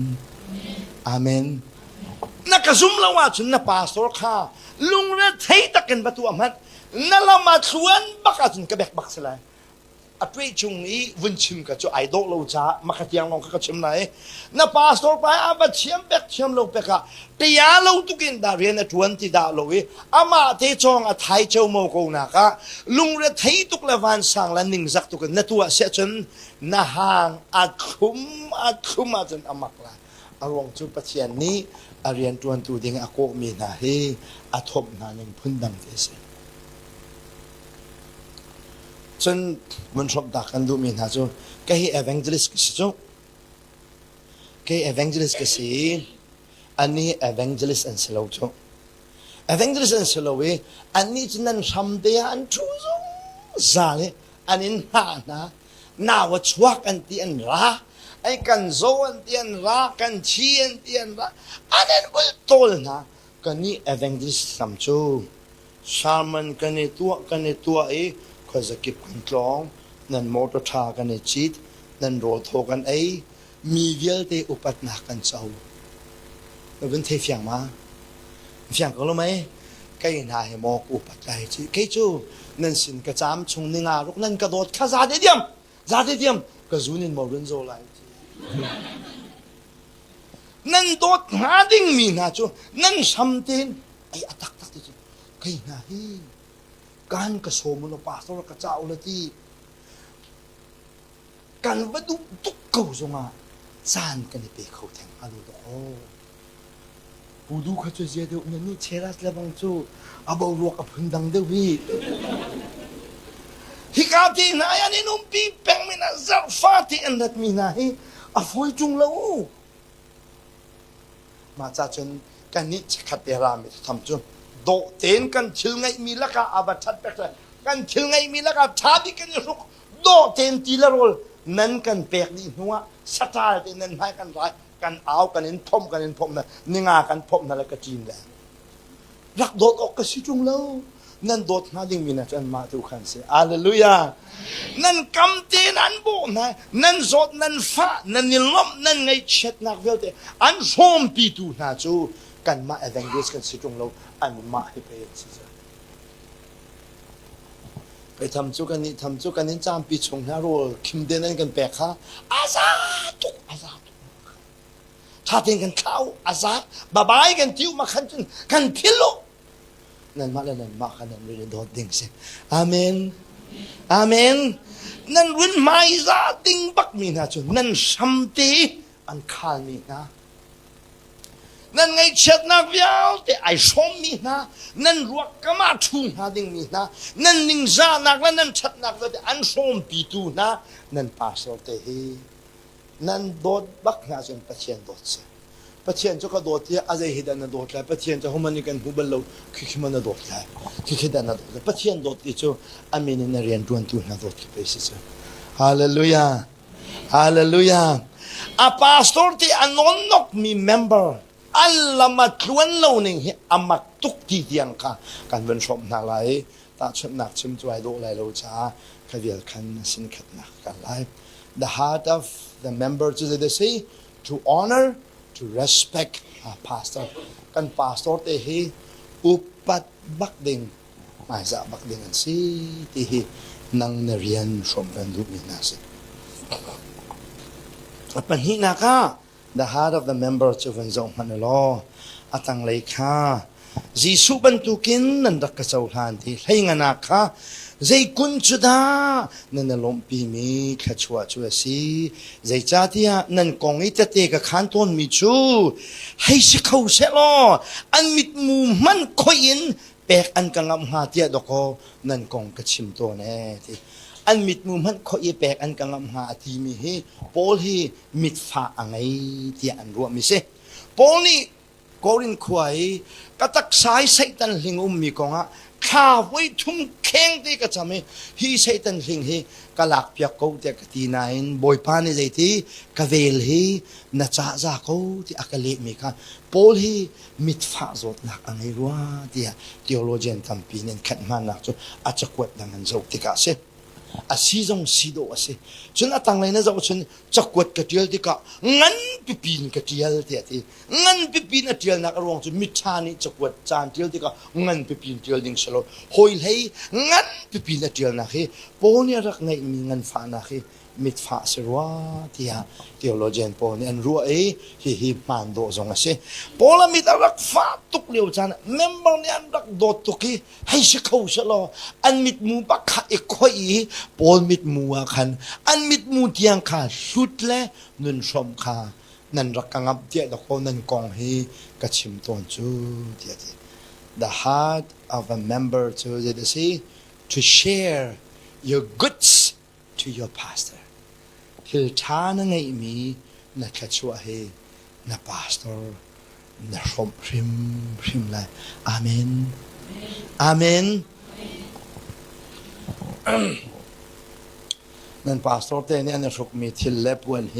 อาเมนนักซุ่มละว่าชุนนับปาสโตคาลุงเรทให้ตะกันประตูอามันนั่นละมาชวนบักจุนกระเบกบักสลายอัตวิจุงนี้วุ่นชิมกับเจ้าไอดอลเราจ้ามาขัดยังลองกับชิมไหนนับปาสโตไปอาบัดเชียมเบกเชียมเราเบกะแต่ยาเราตุกินดาเรียนทวนที่ดาเราอามาเทจงอัไทยเจ้าโมกูนักะลุงเรทให้ตุกละวันสั่งละหนึ่งสักตุกันนัตัวเสียจนนาหางอัดคุมอาจนอามักละอารมณ์จุปเชียนนี้อาเรียนตวนตัวดิ่งอโกมีนาเฮอาทบนาหนึ่งพุ่นดังเทเสจนมันชอบดักกันดูมีนาจูแค่เอเวนเจลิสก์สิจูแค่เอเวนเจลิสก์สิอันนี้เอเวนเจลิสอันเซโลจูเอเวนเจลิสอันเซโลเวอันนี้จะนั่นทำเดียอันชูจูซาเลอันนี้น่าว่าชวักอันที่อันละไอ้กันโซอันที่อันละกันชีอันที่อันละอันนั้นอุลโตลนะกันนี่เอเวนเจลิสทำจูชามันกันในตัวก็จะเก็บกันกลองนั่นมอเตอร์ทากันในจิตนั่นรถโทกันมีเวลเตอุปัตนากันเจ้าเราเป็นเทฟียงมาเฟียงก็รู้ไหมใกล้หน้าให้มอกอุปัตใจจีใกล้จูนั่นสินกระจามชงนิงาลุกนั่นกระโดดข้าซาเดียมก็จูนินมอรุนโซไลนั่นโดดหาดิ่งมีนาจูนั่นซ้ำเต้นไอ้อัตักจีใกล้หน้าฮีการกระโสมลปาสระกระเจ้าละที่การวัดดุตุกเก่าจงอ่ะสานกันในเปเขาแทงอาลูดโอ้ปูดูเขาจะเจอเดี๋ยวนี่เชลัสแล้วบางจูอาบรวกกับพึ่งดังเดี๋ยวพี่ฮิกาที่นายอันนี้นุ่มปีแปงมินาซักฟาที่อันนั้นมีนายอาฟอยจุงแล้วมาจากจนกันนี้ขัดเดรามิทำจนโดเต็นกันชิลไงมีละกาอาบัชัดเป็กเลยกันชิลไงมีละกาชาดิกันยุกโดเต็นทีละโรลนั่นกันเป็กดีหัวสตาร์ที่นั่นให้กันไรกันเอากันเห็นพมนะนิงากันพมนั่นแหละก็จีนแหละรักโดดออกกระชิจุงแล้วนั่นโดดหาดิ่งมีนะจันมาทุกขันเสียอาเลลูยานั่นกำเตนันโบนะนั่นโซดนั่นฟ้านั่นนิลมนั่นไงเช็ดนักเวลเตอันโฮมปีตูนะจูกันมาเอเวนเกสกันสิจงเราอันมาให้ไปสิจ้ะไปทำจุกันนี้จามปีชงนะโรคิมเดนันกันแปลกค่ะอาซาตุถ้าเต็งกันเข้าอาซาบาบายกันจิ้วมาขันจนกันพิโลนั่นมาแล้วนั่นมาขันนั่นเรื่องโดดดิ่งสิอาเมน อาเมนนั่นวินไม่ซาติงบักมีนะจุนั่นสัมตีอันขาลมีนะนั่นไงเชิดนักวิวแต่ไอชมมีนะนั่นรวกกมาทุ่งหาดิ่งมีนะนั่นนิ่งซานักและนั่นชัดนักแต่อันชมปีตูนะนั่นปาสโตเตฮีนั่นโดดบักนะจนปะเชียนโดดเสียปะเชียนจะก็โดดที่อาเจฮิดันโดดเลยปะเชียนจะหัวมันกันหัวเบลล์คือมันโดดเลยคือดันโดดเลยปะเชียนโดดที่จู่อามินเรียนรวนตูนะโดดที่ไปสิจ้ะฮาเลลูยาฮาเลลูยาอาปาสโตที่อันนนกมีเมมเบอร์อัลลามาทวนโลนึงเฮอามาตุกที่เดียงค่ะการเป็นชมนาไลตาชมนักชิมจวยดูไลโลจ้าขวิลคันสินขัดนักกันไล the heart of the members of the say to honor to respect our pastor กัน pastor เตฮีอุปัดบักดิงไม่จะบักดิงอันสิที่ฮีนังเรียนชมกันดูมีนาสิปัญหานัก the heart of the members of the zong manalo atang leikha jisu bantukin nandak ka chauhan ti thainga nakha zai kun chuda nan lompi mi khachwa chu si zai chatia nan kongi tate ka khanton mi chu hai se khau se lo an mit mu man khoin pek an kangam ha tia doko nan kong ka chim to ne tiอันมิดมุมมันเขาเอแปกอันกังหาทีมีเฮปอลฮีมิดฟ้าอะไรที่อันรัวมิเสปอลนี่กอรินควายกระตักสายไซตันลิงมีกองอ่ะข้าไว้ทุ่มแข้งที่กระจำฮีไซตันลิงเฮกะหลักเปียกเขาเด็กตีนายบอยพานี่ใจที่กะเวลเฮน่าจะจะเขาที่อักเลมีค่ะปอลฮีมิดฟ้าสดหนักอะไรรัวที่ทีโอโลเจนทำปีนั้นขัดมันหนักจนอาจจะกวดดังนั้นจบที่กะเสอาซีจงซีโดอาเซจนอาตังเลยนะเจ้าชนจักวดกระเดียลที่กะงั้นปีปีนกระเดียลเดียที่งั้นปีปีนกระเดียลนักรวงจนมิชานี่จักวดจานเดียลที่กะงั้นปีปีนเดียลดิ่งสโลหอยเลยงั้นปีปีนกระเดียลนักเฮปอนี่รักไงมีงั้นฟ้านักเฮมิดฟ้าเสรัวที่ฮะทีโอโลเจนปอนี่อันรัวฮีมันโดจงอาเซปอละมิดรักฟ้าตุกเลี้ยวจานเมมเบอร์นี่อันรักโดตุกีให้เชเขาเชลออันมิดมูบักขะเอกคอยปอลมิดมูอาคันอันมิดมูเตียงขาสุดและนุนชมขานั่นรักกังอับเดียดอกนั่นกองฮีกระชิมตอนจูเดียด the heart of a member to the say to share your goods to your pastor คือท่านั่งไงมีนักชัวเฮนัก pastor นักชมพริมเลยอาเมนอาเมนนั่น pastor เต้เนี่ยนักชมมีทิลเล็บวันเฮ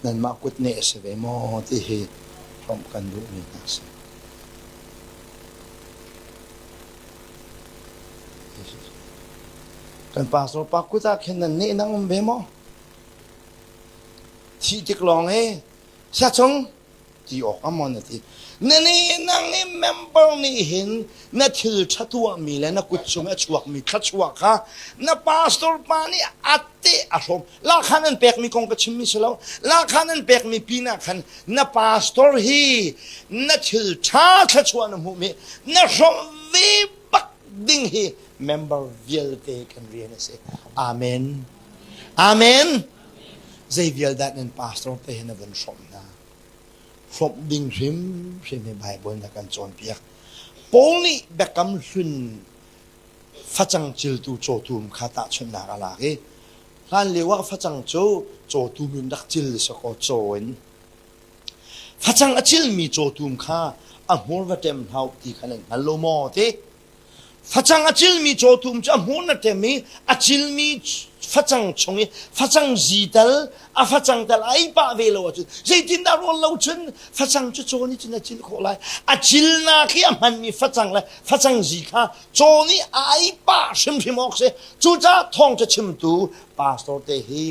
นั่นมากุดเนสเวมอที่เฮชมกันดูมีนักสิกัน pastor ปักกุดอาเข็นนั่นนี่นั่งเวมอที่จะลองชาชงที่ออกอามอนที่นี่นั่งเมมเบอร์นี่เห็นนั่นถือชัดว่ามีแล้วนักกุศลชวกมีชัดว่าค่ะนั่นพาสตอร์ปานี่อัตเตอารมณ์ลาขันนั้นเปกมีกงกชิมมิสลาวลาขันนั้นเปกมีปีนักขันนั่นพาสตอร์ฮีนั่นถือชัดว่าน้ำหูมีนั่นชมวิบักดิ้งฮีเมมเบอร์วิลเตกันเรียนเสอาเมนอาเมนใจเวียลดันนั้นพาสตอร์เตหินวันชมนะชมดิ่งริมในไบเบิลนักการจนเปียกปอนี่เบกกัมชุนฟัจังจิลตูโจตูมขาตาชนนักอะไรท่านเรียกว่าฟัจังโจตูมนักจิลสกอโจนฟัจังจิลมีโจตูมข้าอ่ะมัวว่าเต็มเท่าที่ขันฮัลโหลมอที่ฟัจังจิลมีโจตูมจะมัวนั่นเต็มมีจิลมีฟัจังชงฟัจังจีดัลฟัจังดัลไอ้ป้าเวลว่าจุดใจจินดารอนเราจุนฟัจังจุดโจนี่จินจิลโคไลจิลนาขี้มันมีฟัจังเลยฟัจังจีข้าโจนี่ไอ้ป้าชิมพิมอกเสจุจ้าทองจะชิมตูปาสโตเตฮี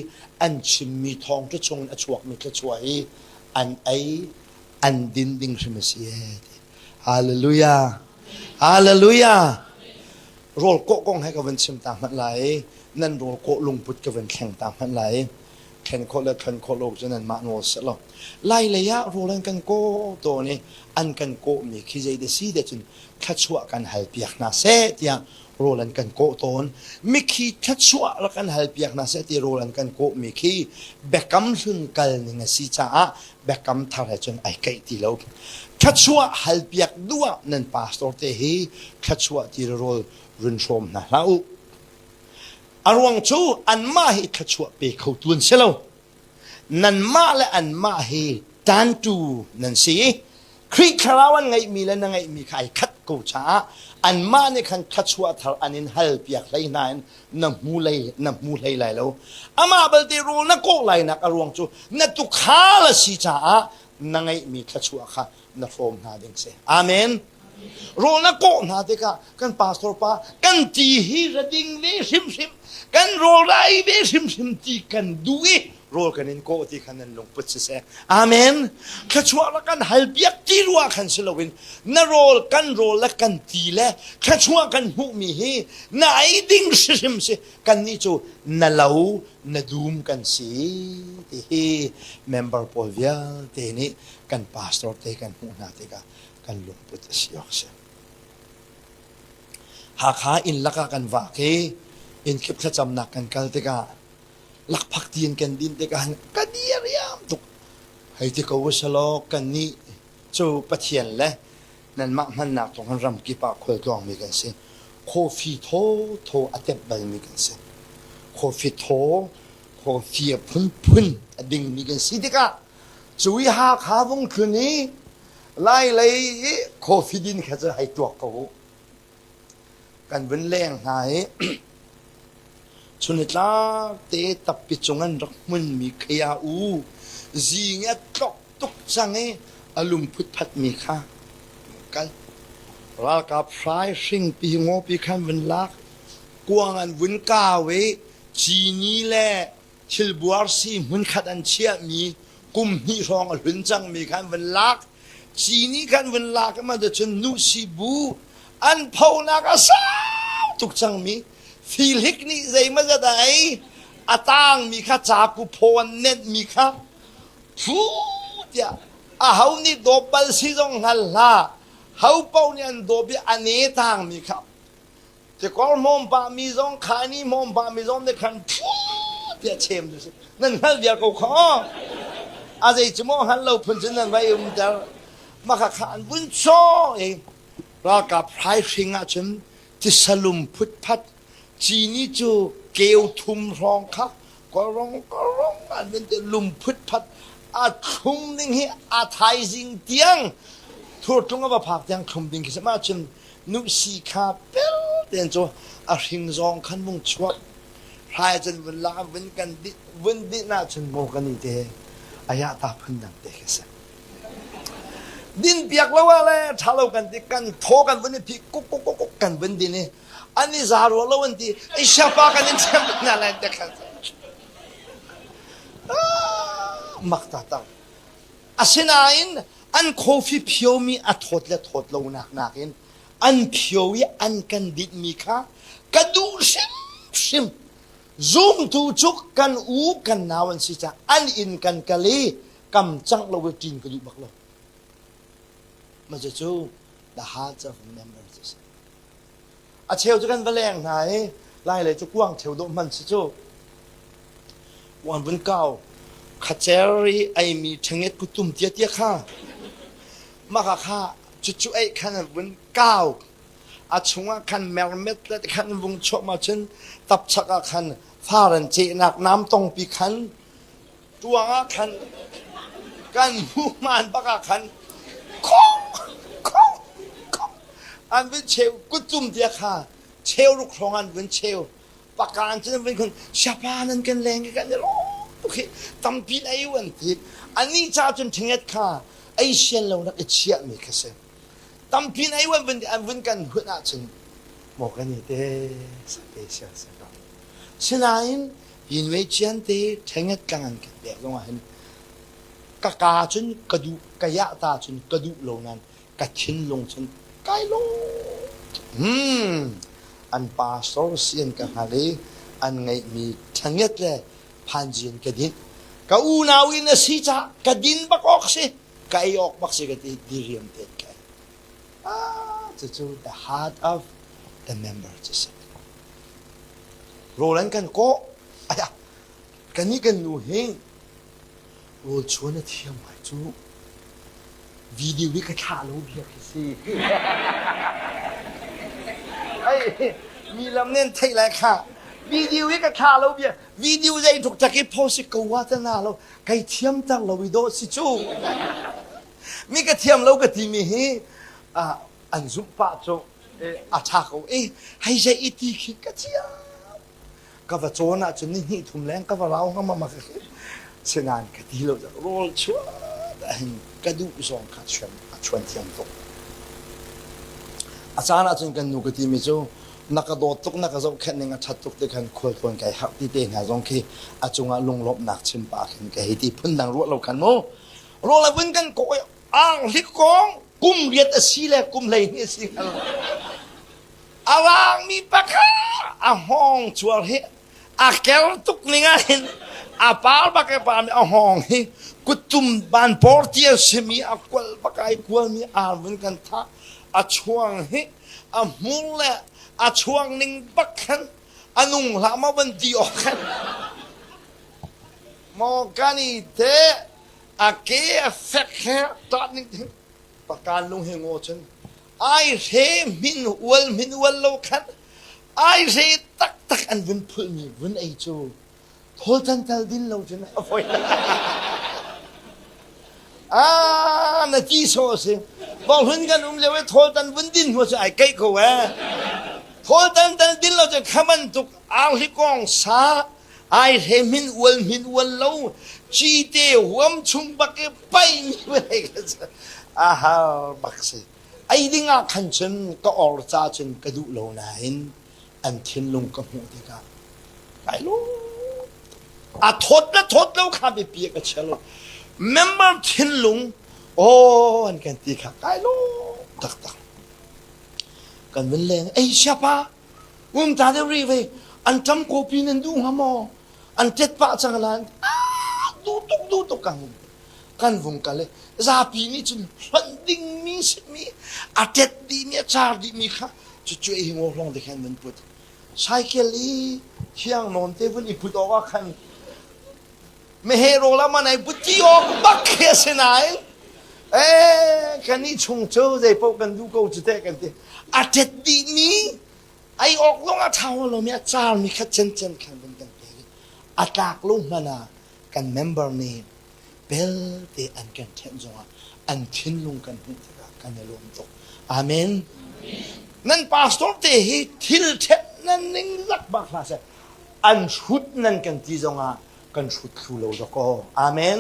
อันชิมมีทองจะชงอชวกมีกระชวยอันไออันดินดิงชิมเสียฮาเลลูยาฮาเลลูยาโรลโกกงให้กับวันชิมตามมันไหลนั่นโรลโกลุงพุทธกับวันแข่งตามมันไหลแข ทนโคและทนโคโลกจนันมาโนสลอไล่เลยะโรลันกันโกตัวนี้อันกันโกมีคิดใจเดซีเดจุนคัดชัวกันหายเปียกนาเซตียโรลันกันโกตนมิคีคัดชัวละกันหายเปียกนาเซตีโรลันกันโกมิคีเบกัมสุนกัลนิงสิจ้าเบกัมทาร์จนไอเกติโลคัดชัวหายเปียกดัวนันพาสตอร์เตฮีคัดชัวตีโรลรุนชมนะลาอุอารวงจูอันมาฮิคัดชัวเปเขาตุนเซลนันมาและอันมาฮิตันตูนันสีคริคราวันไงมีและไงมีใครคัดกูช้าอันมาในคันคัดชัวทาอันนินฮัลเปียกไรนานนำมูเลยไหลแล้วอามาเบลติรูนักโกไหลนักอารวงจูนัตุขาละสิจ้าไงมีคัดชัวค่ะนักโฟมนาดิงเซอาเมนโรนักโกนาเดกะกันพาสตอร์ปากันตีฮีระดิงเวซิมกันโรไรเวซิมตีกันดูอีโรกันนินโกที่ขันนันลงพุทธเสอาเมนขัดชัวละกันฮัลเปียกที่รัวขันสลวินนโรกันโรละกันตีและขัดชัวกันหุมีฮีนายดิ้งซิมกันนี่จูนลาวนาดูมกันสีที่เมมเบอร์พอลวิลเตนี่กันพาสตอร์เตกันหุนาเตกะกันลงพุทธเสยอกเสหากหาอินละกันว่าเกอินคิดขจำนักกันกัลเตกะลักพักตีนกันดินเด็กกันดีอะไรยามตุกให้ที่เขาว่าชะลอกันนี้จูปะเทียนและนั่นมักมันหนักตรงกันรำกีปากคอยกลองมีกันสิโคฟีโทอัตเตบลมีกันสิโคฟีโคฟีพุ่นดิ่งมีกันสิเด็กจุยหาขาวงคืนนี้ไล่เลยโคฟีดินแค่จะให้ตัวเขากันเป็นแรงหายชุนิตลาเตตับปิจงันรักมันมีขยาอูจีเงตกตุกจังเออลุมพุทธัดมีค่ากันรักกับพรายสิงปีงอปีขันวันลักกวางอันวันกาเวจีนีแลชิลบัวซีมันขัดอันเชียมีกุมนี่รองหลุนจังมีขันวันลักจีนีขันวันลักมาเดชนุสิบูอันเผานักสาวตุกจังมีฟิลิกนี่ใจมันจะได้อาตังมีข้าจากุพวนเน็ตมีข้าฟูดยาเฮานี่ดบลซิจงฮัลลาเฮาเป้าเนี่ยดบอันนี้ตังมีข้าแต่ก่อนมอมปามีจงขานี่มอมปามีจงเด็กขันฟูดยาเชื่อมดูสินั่นฮัลเดียกูขออาจจะมองฮัลเราพูดถึงนั่นไว้แต่มาข้าขันบุญโซ่เองเรากับไพรสิงห์ฉันที่สลุมพุทธัดจีนี่จูเกลทุมรองคักก็ร้องอันเป็นแต่ลุมพุทธัดอาทุมดิ่งให้อาไทยสิงเตียงทั่วตรงกับผักเตียงทุมดิ่งขึ้นมาจนนุสีขาเปลเตียนจูอาหิงซองขันมุงชวบพายจนเวลาวันกันดิวันดิน่าจนโมกันนี่เดอายะตาพันดังเด็กเสดินเปียกแล้วว่าเลยทะเลาะกันดิกันโทกันวันนี้พี่กุ๊กกันวันดินี่อันนี้ซาโรแล้ววันที่ไอ้ชาปากันนี่เต็มนั่นแหละเด็กกันมักตาตังอาศินาอินอันคอฟีพิวมีอัดทดและทดลงนักอินอันพิวอันกันดิดมีค่ะกระดูชิมซูมตูจุกกันอูกันนาวันสิจ้าอันอินกันกะลีกำจังเรากินกระดูบักเรามันจะจู the hearts of members อาเชลจะกันแรงไหนไล่เลยจะกว้างเชลโดมันสิจูวันเก่าขัดเจรีไอมีเชงเอ็ดกุตุมเตี้ยข้ามาข้าจุไอขันวันเก่าอาชงขันแมวเม็ดและขันวงชกมาฉันตับชักขันฟ้ารันเจนักน้ำตรงปีขันตัวขันกันหูมันปากขันคงอันเป็นเชลกุตุมเตี้ยข้าเชลลูกครองอันเป็นเชลปากการฉันเป็นคนชาปานันกันแรงกันเนี่ยโอเคตำปีนไอ้วันที่อันนี้จ้าจนถึงเอ็ดข้าไอเชียนเรานักเชียมีแค่เส้นตำปีนไอ้วันอันวันกันหัวหน้าฉันบอกกันนี่เด้สเปเชียลสักครั้งฉะนั้นยินไว้เชียนเด้ถึงเอ็ดกันกันแบบลงมาเห็นกะกาจนกระดูกะยะตาจนกระดูลงนั้นกะชิ้นลงจนไกลลงอันปาสโตรเซียนกันฮาเลอันไงมีทั้งยัดเลยพันจีนกันดิน ka unawin na si cha ka din bakok si ka iok bak si ka di diriam tet ka to the heart of the member just rolan kan ko aya kani kan nu heng rol chuan a thiam mai chu video ni ka tha lo bia si aiมีลำเน้นไทยแหละค่ะวิดีโอนี้ก็ท่าเราเบียวิดีโอใจถูกจักรพอสิกว่าจะน่าเราไก่เทียมจังเราวิโดสิจูมีกระเทียมเราก็ที่มีอันซุปปะโจอาชาเขาให้ใจอีทีคิดกระเทียมก็ว่าโจน่ะจนนี่ทุ่มแรงก็ว่าเราเขามาเสนานกะทีเราจะโรลชัวกระดูกสองขาชวนเทียมตกอาจารย์อาจารย์กันนูกะทีมีโจนักโดดตุกนักโดดแค่หนึ่งชัดตุกที่กันควรควรไก่หักที่เต็งหาจงคีอาจงลงลบหนักชิมปากเห็นไก่ที่พุ่นดังรัวเรากันโมรัวเราพุ่นกันก็อ่างลิกองกุมเรียดสีแหลกุมเลยนี่สิกันอาวางมีปากอาห้องชัวร์เฮอาแก้วตุกนี่ไงอาปาลปากปามีอาห้องเฮกุตุมบานปอร์ตี้สมีอากวลปากไอ้กวลมีอาเหมือนกันท่าอาช่วงเฮอามูลละอาช่วงหนึ่งบักขันอานุ่งหลามาบันดีออกขันมอกันนี่เตะอาเกะเฟกแค่ตอนนึงประการลงเฮงโอชันไอเรมินวัลโลขันไอเรตักอันวันพุ่มีวันไอโจโทษทันทัลดินเราจันโอ้ยนาทีโซสิบอกหุ่นกันเลยว่าโทษทันวันดินหัวใจไก่เขาแหวโทษทันดินเราจะขมันตุกอาลิกองสาไอเรมินวัลโลจีเตหัวมชุมบักไปมีอะไรกันฮะบักสิไอ้ดิ่งอ่ะขันฉันก็ออกจากฉันกระดูกโลนาหินอันทิ้งลงกับหัวที่กันไอ้ลูกโทษแล้วข้าไปเปียกกับเชลล์เมมเบอร์ทิ้งลงโอ้อันกันตีข้าไอ้ลูกตักกันเป็นแรงไอ้ชาปาวุ้มตาเดรีเวอันจำโคปีนันดูฮะมออันเจ็ดปะจังหลังดูตุกกันวงกันเลยซาปีนี้จนฟันดิ้งมีสิมีอาเจ็ดดีมีชาดีมีค่ะช่วยหิ้งหัวลงเด็กแค่นั้นพุทธใช้เคลีเที่ยงนอนเทวันอีพุทธว่าคันไม่เฮโร่ละมันไอ้พุทธิออกบักเขียนไหนคันนี้ชงเจ้าใจพวกกันดูเขาจะเตะกันทีอาเจ็ดดีมีไอ้ออกลงอาเท้าเรามีอาจารย์มีขั้นเจนกันเป็นกันเองอาตากลงมานะกันเมมเบอร์นี่เบลเตอันกันเทนจงอันทิ้งลงกันหุ่นกันในลมตกอาเมนนั่นพาสตอร์เตะทิลเทนั่นนิ่งลักบักลาเซอันชุดนั่นกันที่จงกันชุดคู่เราจะก็อาเมน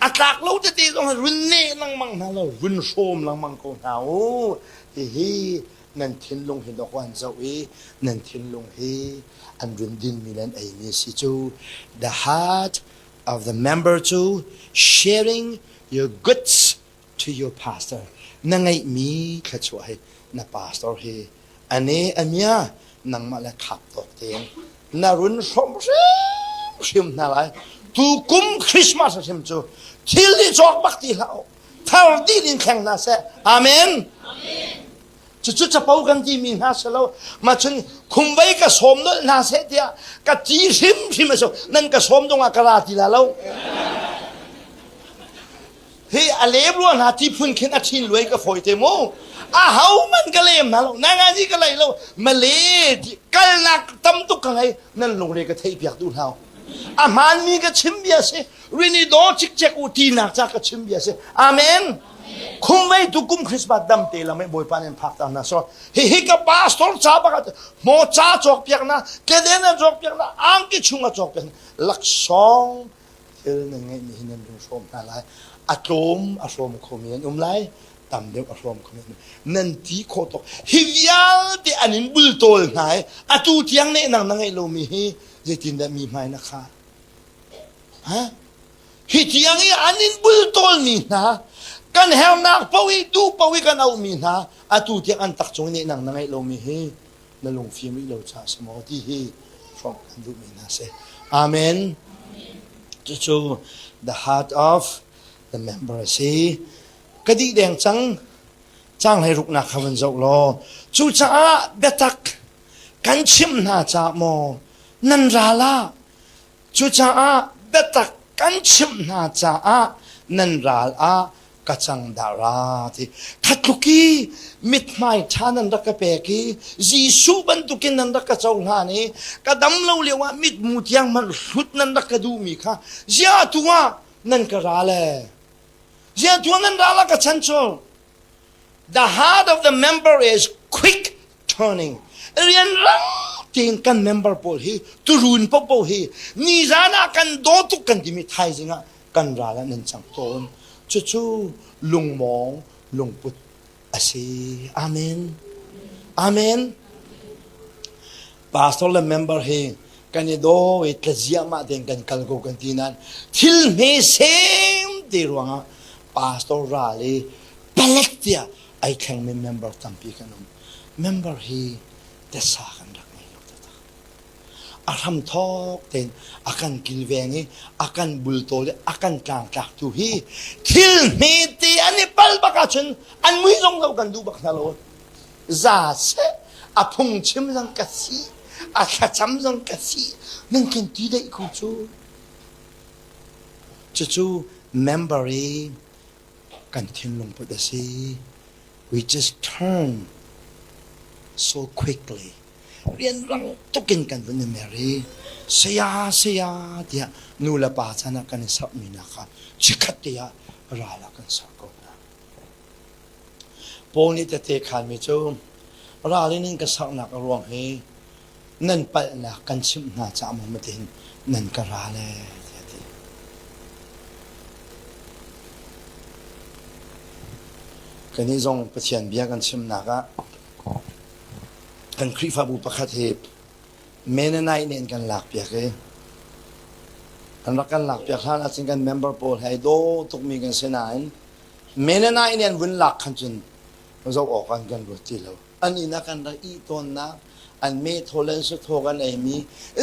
อาตากเราจะตีจงรุ่นเน่ลังมังนะเรารุ่นโชมลังมังก็หนาวนั่นทิ้งลงเห็นดอกวันเจ้านั่นทิ้งลงอันรุ่นดินมีนั่นไอ้นี่สิจู the heart of the member to sharing your goods to your pastor นั่งไงมีขจวายนะ pastor อันนี้อันเนี้ยนั่งมาแล้วขับตกเตียงน่ารุ่นสมชิมน่าไรตูกุมคริสต์มาสชิมจูที่ลิจอกบักตีเราท่าดีลินแข่งน่าเสอาเมนจุดจะเป่ากันที่มีน่าเสแล้วมาจนคุมไว้กับสมด้วยน่าเสเดียกับจีชิมมาสนั่นกับสมตรงอากาศที่แล้วอะไรบ้างนะที่พุ่นขึ้นอาทิตย์รวยก็ฝอยเตโมเฮามันก็เลยมาแล้วนางานที่ก็เลยแล้วมาเลยกันนักตั้มตุกกันไงนั่นลงเรียกเทียบอยากดูเฮามันมีก็ชิมเบียสิรินิโดจิกเจกูตีนักจากก็ชิมเบียสิอาเมนคุมไว้ทุกุมคริสต์มาสดำเตละไม่บ่อยปานินพักตามนะสอนกับปาสตอร์จ้าบักโมจ้าจอกเปียกนะเกเดนจอกเปียกนะอังกิชุงจอกเปียกลักษองเทเลนไงมีหินดูชมอะไรอารมณ์คอมเมนต์ไลตามเดียวอารมณ์คอมเมนต์นั่นที่โคตรฮิวิอาที่อันนี้บุลโตลไงตูที่ยังเนี่ยนั่งไงเรามีจะตินได้มีไหมนะคะฮะที่ยังอันนี้บุลโตลมีนะกันเฮลนักปวีดูปวีกันเอามีนะตูที่อันตักจงเนี่ยนั่งไงเรามีนั่นลงฟิล์มเราจะสมอที่ฟังกันดูมีนะเสอาเมน to the heart of the member si kadi deng chang hai ruk na khawan zo lo chu cha betak kan chim na cha mo nan ra la chu cha betak kan chim na cha nan ra a kachang dara ti khatluki mit mai thanan rak pe ki jisu ban tukin nan rak chaw na ni kadam lo lewa mit mutiang man hlut nan rak du mi kha zia tuwa nan ka ra le zia tuwa nan ra la ka chancho the heart of the member is quick turning rian rang tin kan member pol hi turun po hi ni zana kan do tu kan dimi thai jinga kan ra la nan chang ton chu lung mong lung put asi amen amen pastor le member he kan do it lazia ma den kan kal go kan tinan thil me sem de ruanga pastor rally palektia ai khang me member tampi kanum member he desa kan rak mai lo ta aram thok ten akan kilvengi akan bultole akan tlang tak tu hi thil me ti ani pal baka chun an mui jong lo kan du bak na lo za se apung chim jang ka si a kha cham jang ka si nang ken ti dai ko chu memory kan thin long pu da si we just turn so quickly rian rang tukin kan bu ni mary saya dia nula pa chana kan sa mina kha chikhat dia rala kan sa ko na poni te khan mi chu rali ning ka sa na ka ruang he nan pa na kan chim na cha ma tin nan ka rale kan ni zong pathian bia kan chim na ka kan khrifa bu pakhat he menanai nen kan lak pia ke kan rakan lak pia khan asin kan member pol hai do tuk mi kan senain menanai nen win lak khan chun zo ok kan ro ti lo ani na kan ra I ton na an me tholen su thogan ai mi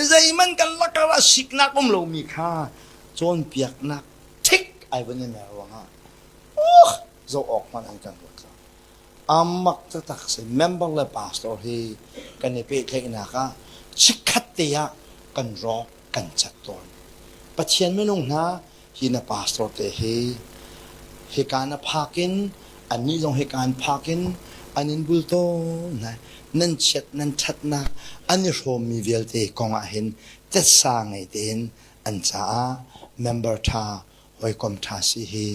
zai man kan lakara sikna kom lo mi kha chon piak na thik ai bani na wanga zo ok man an kan ro amak tak se member le pastor hi kan ne pe thek na ka chikhat te ya kan ro kan chat ton pathian menung na hi na pastor te hi kana phakin ani jong he kan phakin anin bulto na nan chat nan that na ani rom mi vel te konga hin te sa ngai ten an cha member tha hoi kom tha si hi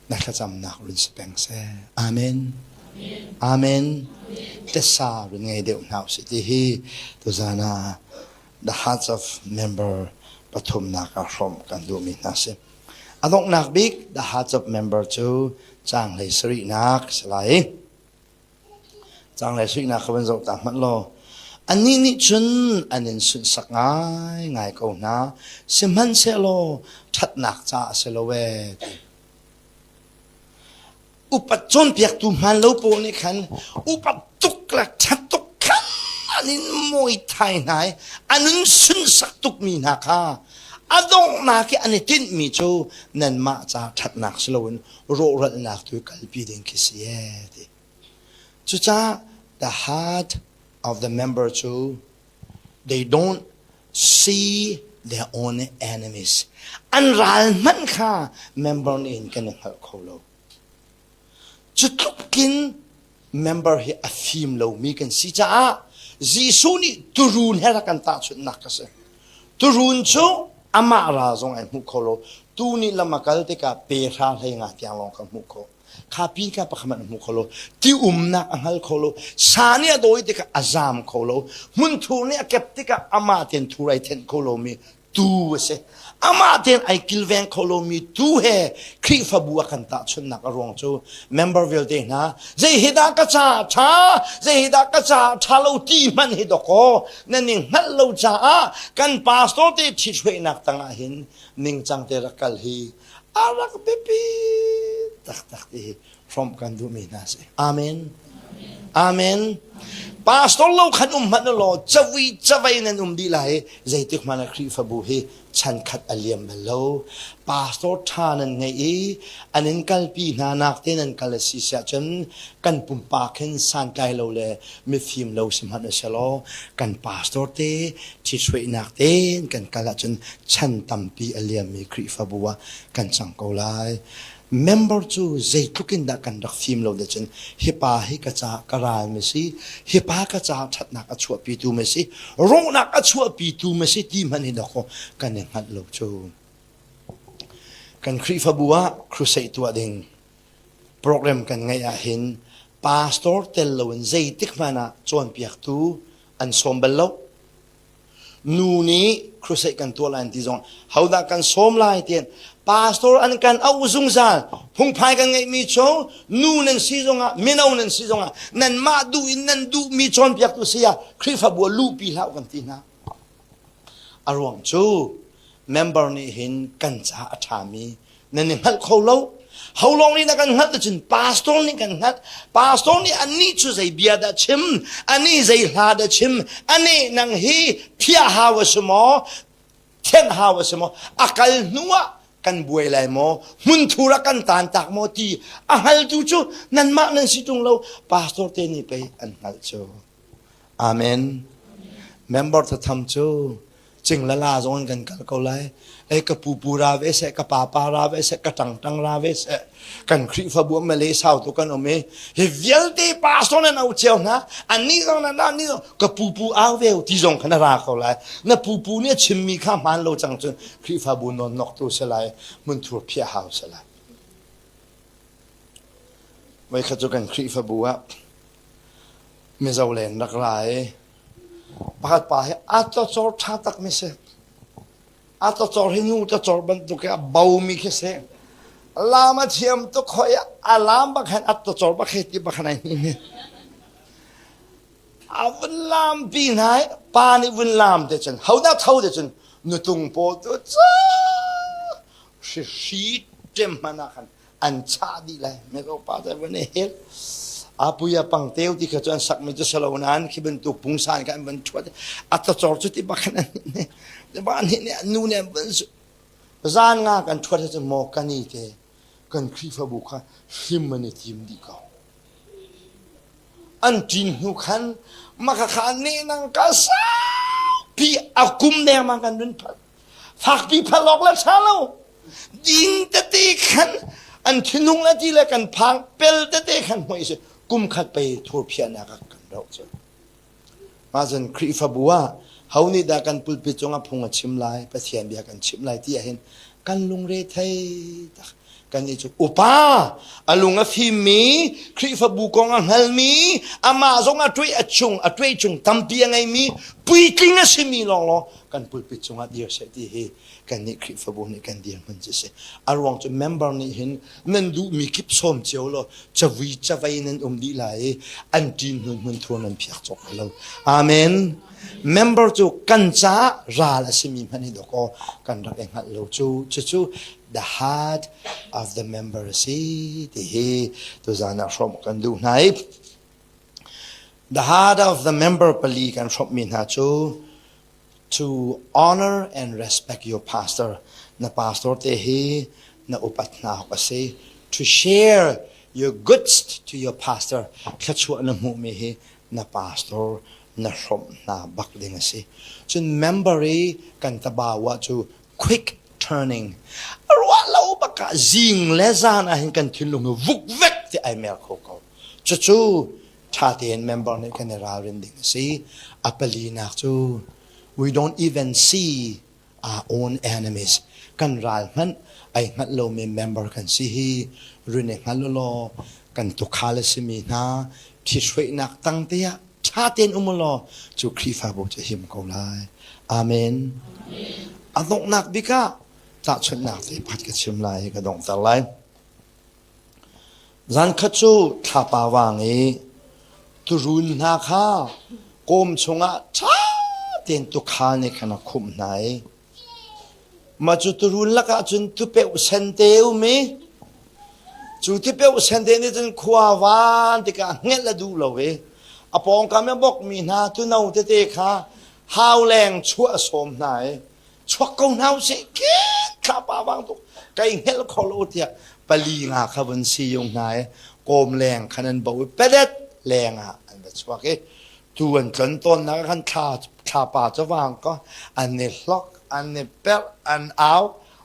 na khacham na rin speng se amen amen tesa ngay deu now city hi to zana the hearts of member pathum na ka from kan du mi na se adong nak big the hearts of member chu chang lai sri nak salai chang lai sri nak khaban zo ta man lo ani ni chun anin sun sak ngai ko na simhan se lo that nak cha se lo we upat chon piak tu man lo po ni khan upat tuk la chat tuk khan anin moi thai nai anun sun sak tuk mi na kha adong na ki ani tin mi chu nan ma cha that nak slowin ro rat nak tu kalpi den ki sie ti chu cha the heart of the member chu they don't see their own enemies an ral man kha member ni in kan hal kholo chutukin member hi a theme lo mi kan si cha jisu ni turun hera kan ta chut nakase turun chu ama ra zong ai mu kholo tu ni lamakal te ka pe tha lai nga tyang long ka mu kho kha pin ka pa khaman mu kholo ti na angal kholo sani adoi te ka azam kholo mun thu ni akep te ka ama ten thurai ten kholo mi tu se ama ten ai kilven kholo mi tu he khri fa bu kan ta chun nak arong chu member vil te na zai hida ka cha tha zai hida ka cha thalo ti man hi do ko naning hal lo cha kan pastor te thi chwe nak tanga hin ning chang te rakal hi arak pepi tak tak te from kan du mi na se amen amen pastor lo khan man lo chawai nan di lai zaitik mana khri fabu he chan khat aliam lo pastor thanan nei anin kalpi na nak ten an kalasi sia chan kan pumpa khen san kai lo le mi phim lo sim han selo kan pastor te chi throi nak ten kan kala chan tampi aliam mi khri fabu wa kan chang ko lai member chu zaitukin da kan dak film lo de chen hipa hi ka cha karal me si hipa ka cha that na ka chua pi tu me si ro na ka chua pi tu me si ti mani da ko kan ne hat lo chu kan khri fa buwa crusade tu ading program kan ngai a hin pastor tel lo en zaitik mana chon piak tu an som bel lo nu ni crusade kan tu lan ti zong how da kan som lai tien pastor an kan au zung zan phung phai kan ngai mi cho nu nen si zonga minau nen si zonga nan ma du in nan du mi chon piak tu sia khri fa bu lu pi lau kan ti na arwang chu member ni hin kan cha athami nen ni hal kho lo how long ni na kan hat the chin pastor ni kan hat pastor ni ani chu zai bia da chim ani zai la da chim ani nang hi phia ha wa smo ten ha wa smo akal nuwa kan buai lai mo mun thura kan tan tak mo ti a hal tu chu nan ma nan si tung lo pastor te ni pe an hal chu amen member ta tham chu ching la la zon kan kal ko lai ai ka pu ra ve se ka pa ra ve se ka tang ra ve se kan khri fa bu ma le sao to kan o me he vial te pastor na au cheu na ani zong na ni ka pu a ve ti zong kan ra ko lai na pu ne chim mi kha man lo chang chu khri fa bu non nok tu se lai mun thur phia hau se lai mai kha chu kan khri fa bu a me zau len rak rai pakhat pa he a to chor tha tak me se a to chor hi nu to chor ban tu ka bau mi khe se lama thiam to khoya alam ba khan at to chor ba khe ti ba khanai ni avun lam pi nai pa ni vun lam de chen how da thau de chen nu tung po to cha shi tem mana khan an cha di lai me ko pa da vane hel apuya pang teu ti kha chan sak me chu salonan khi ben tu pung san kan ben thwat at to chor chu ti ba khan ni de ba ni ne nu ne ben zan nga kan thwat chu mo kan ni te kan khri fa bu kha him mani tim di ka an tin hu khan ma kha khan ne nang ka sa pi akum ne ma kan dun phat phak pi phalok la chalo ding te te khan an thinung la ti la kan phang pel te te khan hoi se kum khat pe thur phia na ka kan ro che ma zen khri fa buwa hauni da kan pul pi chonga phunga chim lai pa thian bia kan chim lai ti a hen kan lung re thai ta kan ni chu upa alunga fi mi khri fa bu kong ang hal mi ama zonga tui chung tampi angai mi pui tlinga simi long lo kan pul pi chonga dia se ti he kan ni khri fa bu ni kan dia man je se arwang chu member ni hin nan du mi kip som cheu lo chawai nan di lai an tin hun thon an phiak chok lo amen member chu kan cha ra la simi mani do ko kan ra eng hat lo chu the heart of the member see the he to zana from kan du nai the heart of the member pali kan from min ha chu to honor and respect your pastor na pastor te he na upat na ka se to share your goods to your pastor khachu na mu me he na pastor na from na bak ding ase chun memory kan tabawa chu quick turning arwa lo baka zing lezana hin kan thilung vuk vek ti ai mer kho ko chu tha ten member ne kan ra rin ding ase apali na chu we don't even see our own enemies kan ral man ai ngat lo me member kan si hi rune ngal lo kan to khala simi na thi shwei nak tang te ya tha ten umulo chu khri fa bo che him ko lai amen adong nak bika ta chun nak te phat ke chim lai ka dong ta lai zan khachu tha pa wang e tu run na kha kom chunga tha ten tu kha ne khana khum nai ma chu tu run la ka chun tu pe san te u me chu ti pe san te ne chun khwa wan ti ka ngel la du lo we อปองกำยังบอกมีนาตุนเอาเตะขาฮาวแรงชั่วสมไหนชั่วเกาหนาวสิเก่งข้าป่าบางตุกไก่เฮลคอโลเทียปลีงาขบันซียงไหนโกมแรงขนาดบอกว่าเป็ดแรงอันแบบชั่วเกจวนจนต้นนะขันขาป่าจะวางก็อันนี้ล็อกอันนี้เป็ดอันเอา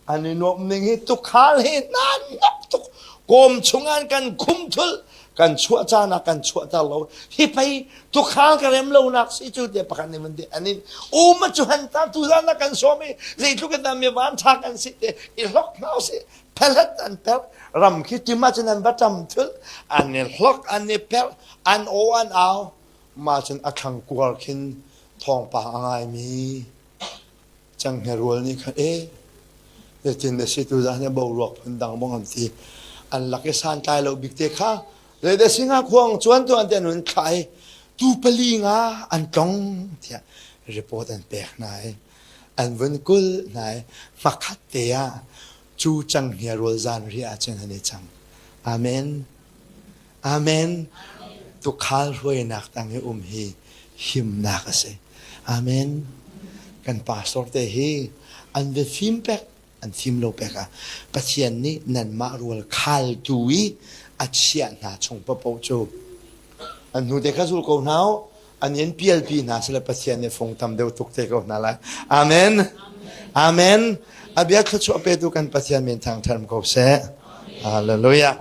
อันนี้นวมหนึ่งให้ตุกขาเลยนั่นนับตุกโกมชงงานกันคุ้มทุลกันชั่วจานักกันชั่วตาเราที่ไปตุกขากันเร็มเรานักสิจุดเดียบกันในมันเดียอันนี้มาจุหันตาตุลานักกันสวมีเลยทุกกันมีวันทักกันสิเดอีล็อกน่าสิเพลดอันเพลรำคิดจิมาจันบัตรมทุลอันนี้ล็อกอันนี้เพลอันโออันเอามาจันอักขังกวาคินทองป่าไงมีจังเฮรัวนี่ค่ะเดี๋ยวจินเดสิตุลาเนี่ยบ่าวรอกพันดังบ้องทีอันลักษณะใจเราบิกเตค่ะเลยเดสิงห์ควงชวนตัวอันเดนุนใครตูปลีงาอันตรงเทียรีพอร์ตอันเปกไหนอันวันกุลไหนมาคัดเตียจูจังเฮียรัวจานเรียจังฮันจังอาเมนอาเมนตุขารวยนักตั้งให้ฮีหิมนักเสอาเมนกันปาสอร์เตฮีอันเวฟิมเปกอันฟิมโลเปกะปัจเจียนนี้นันมารัวคาลตุยอาเชียนาชงปะโปจูอันนู้เด็กข้าสุลโกนาวอันยันเปียลปีนาสละปัจเจียนเนี่ยฟงทำเดียวตุกเตกนาละอาเมนอาเมนอาเบียขจวบไปดูกันปัจเจียนเป็นทางธรรมเขาเสฮาเลลูยา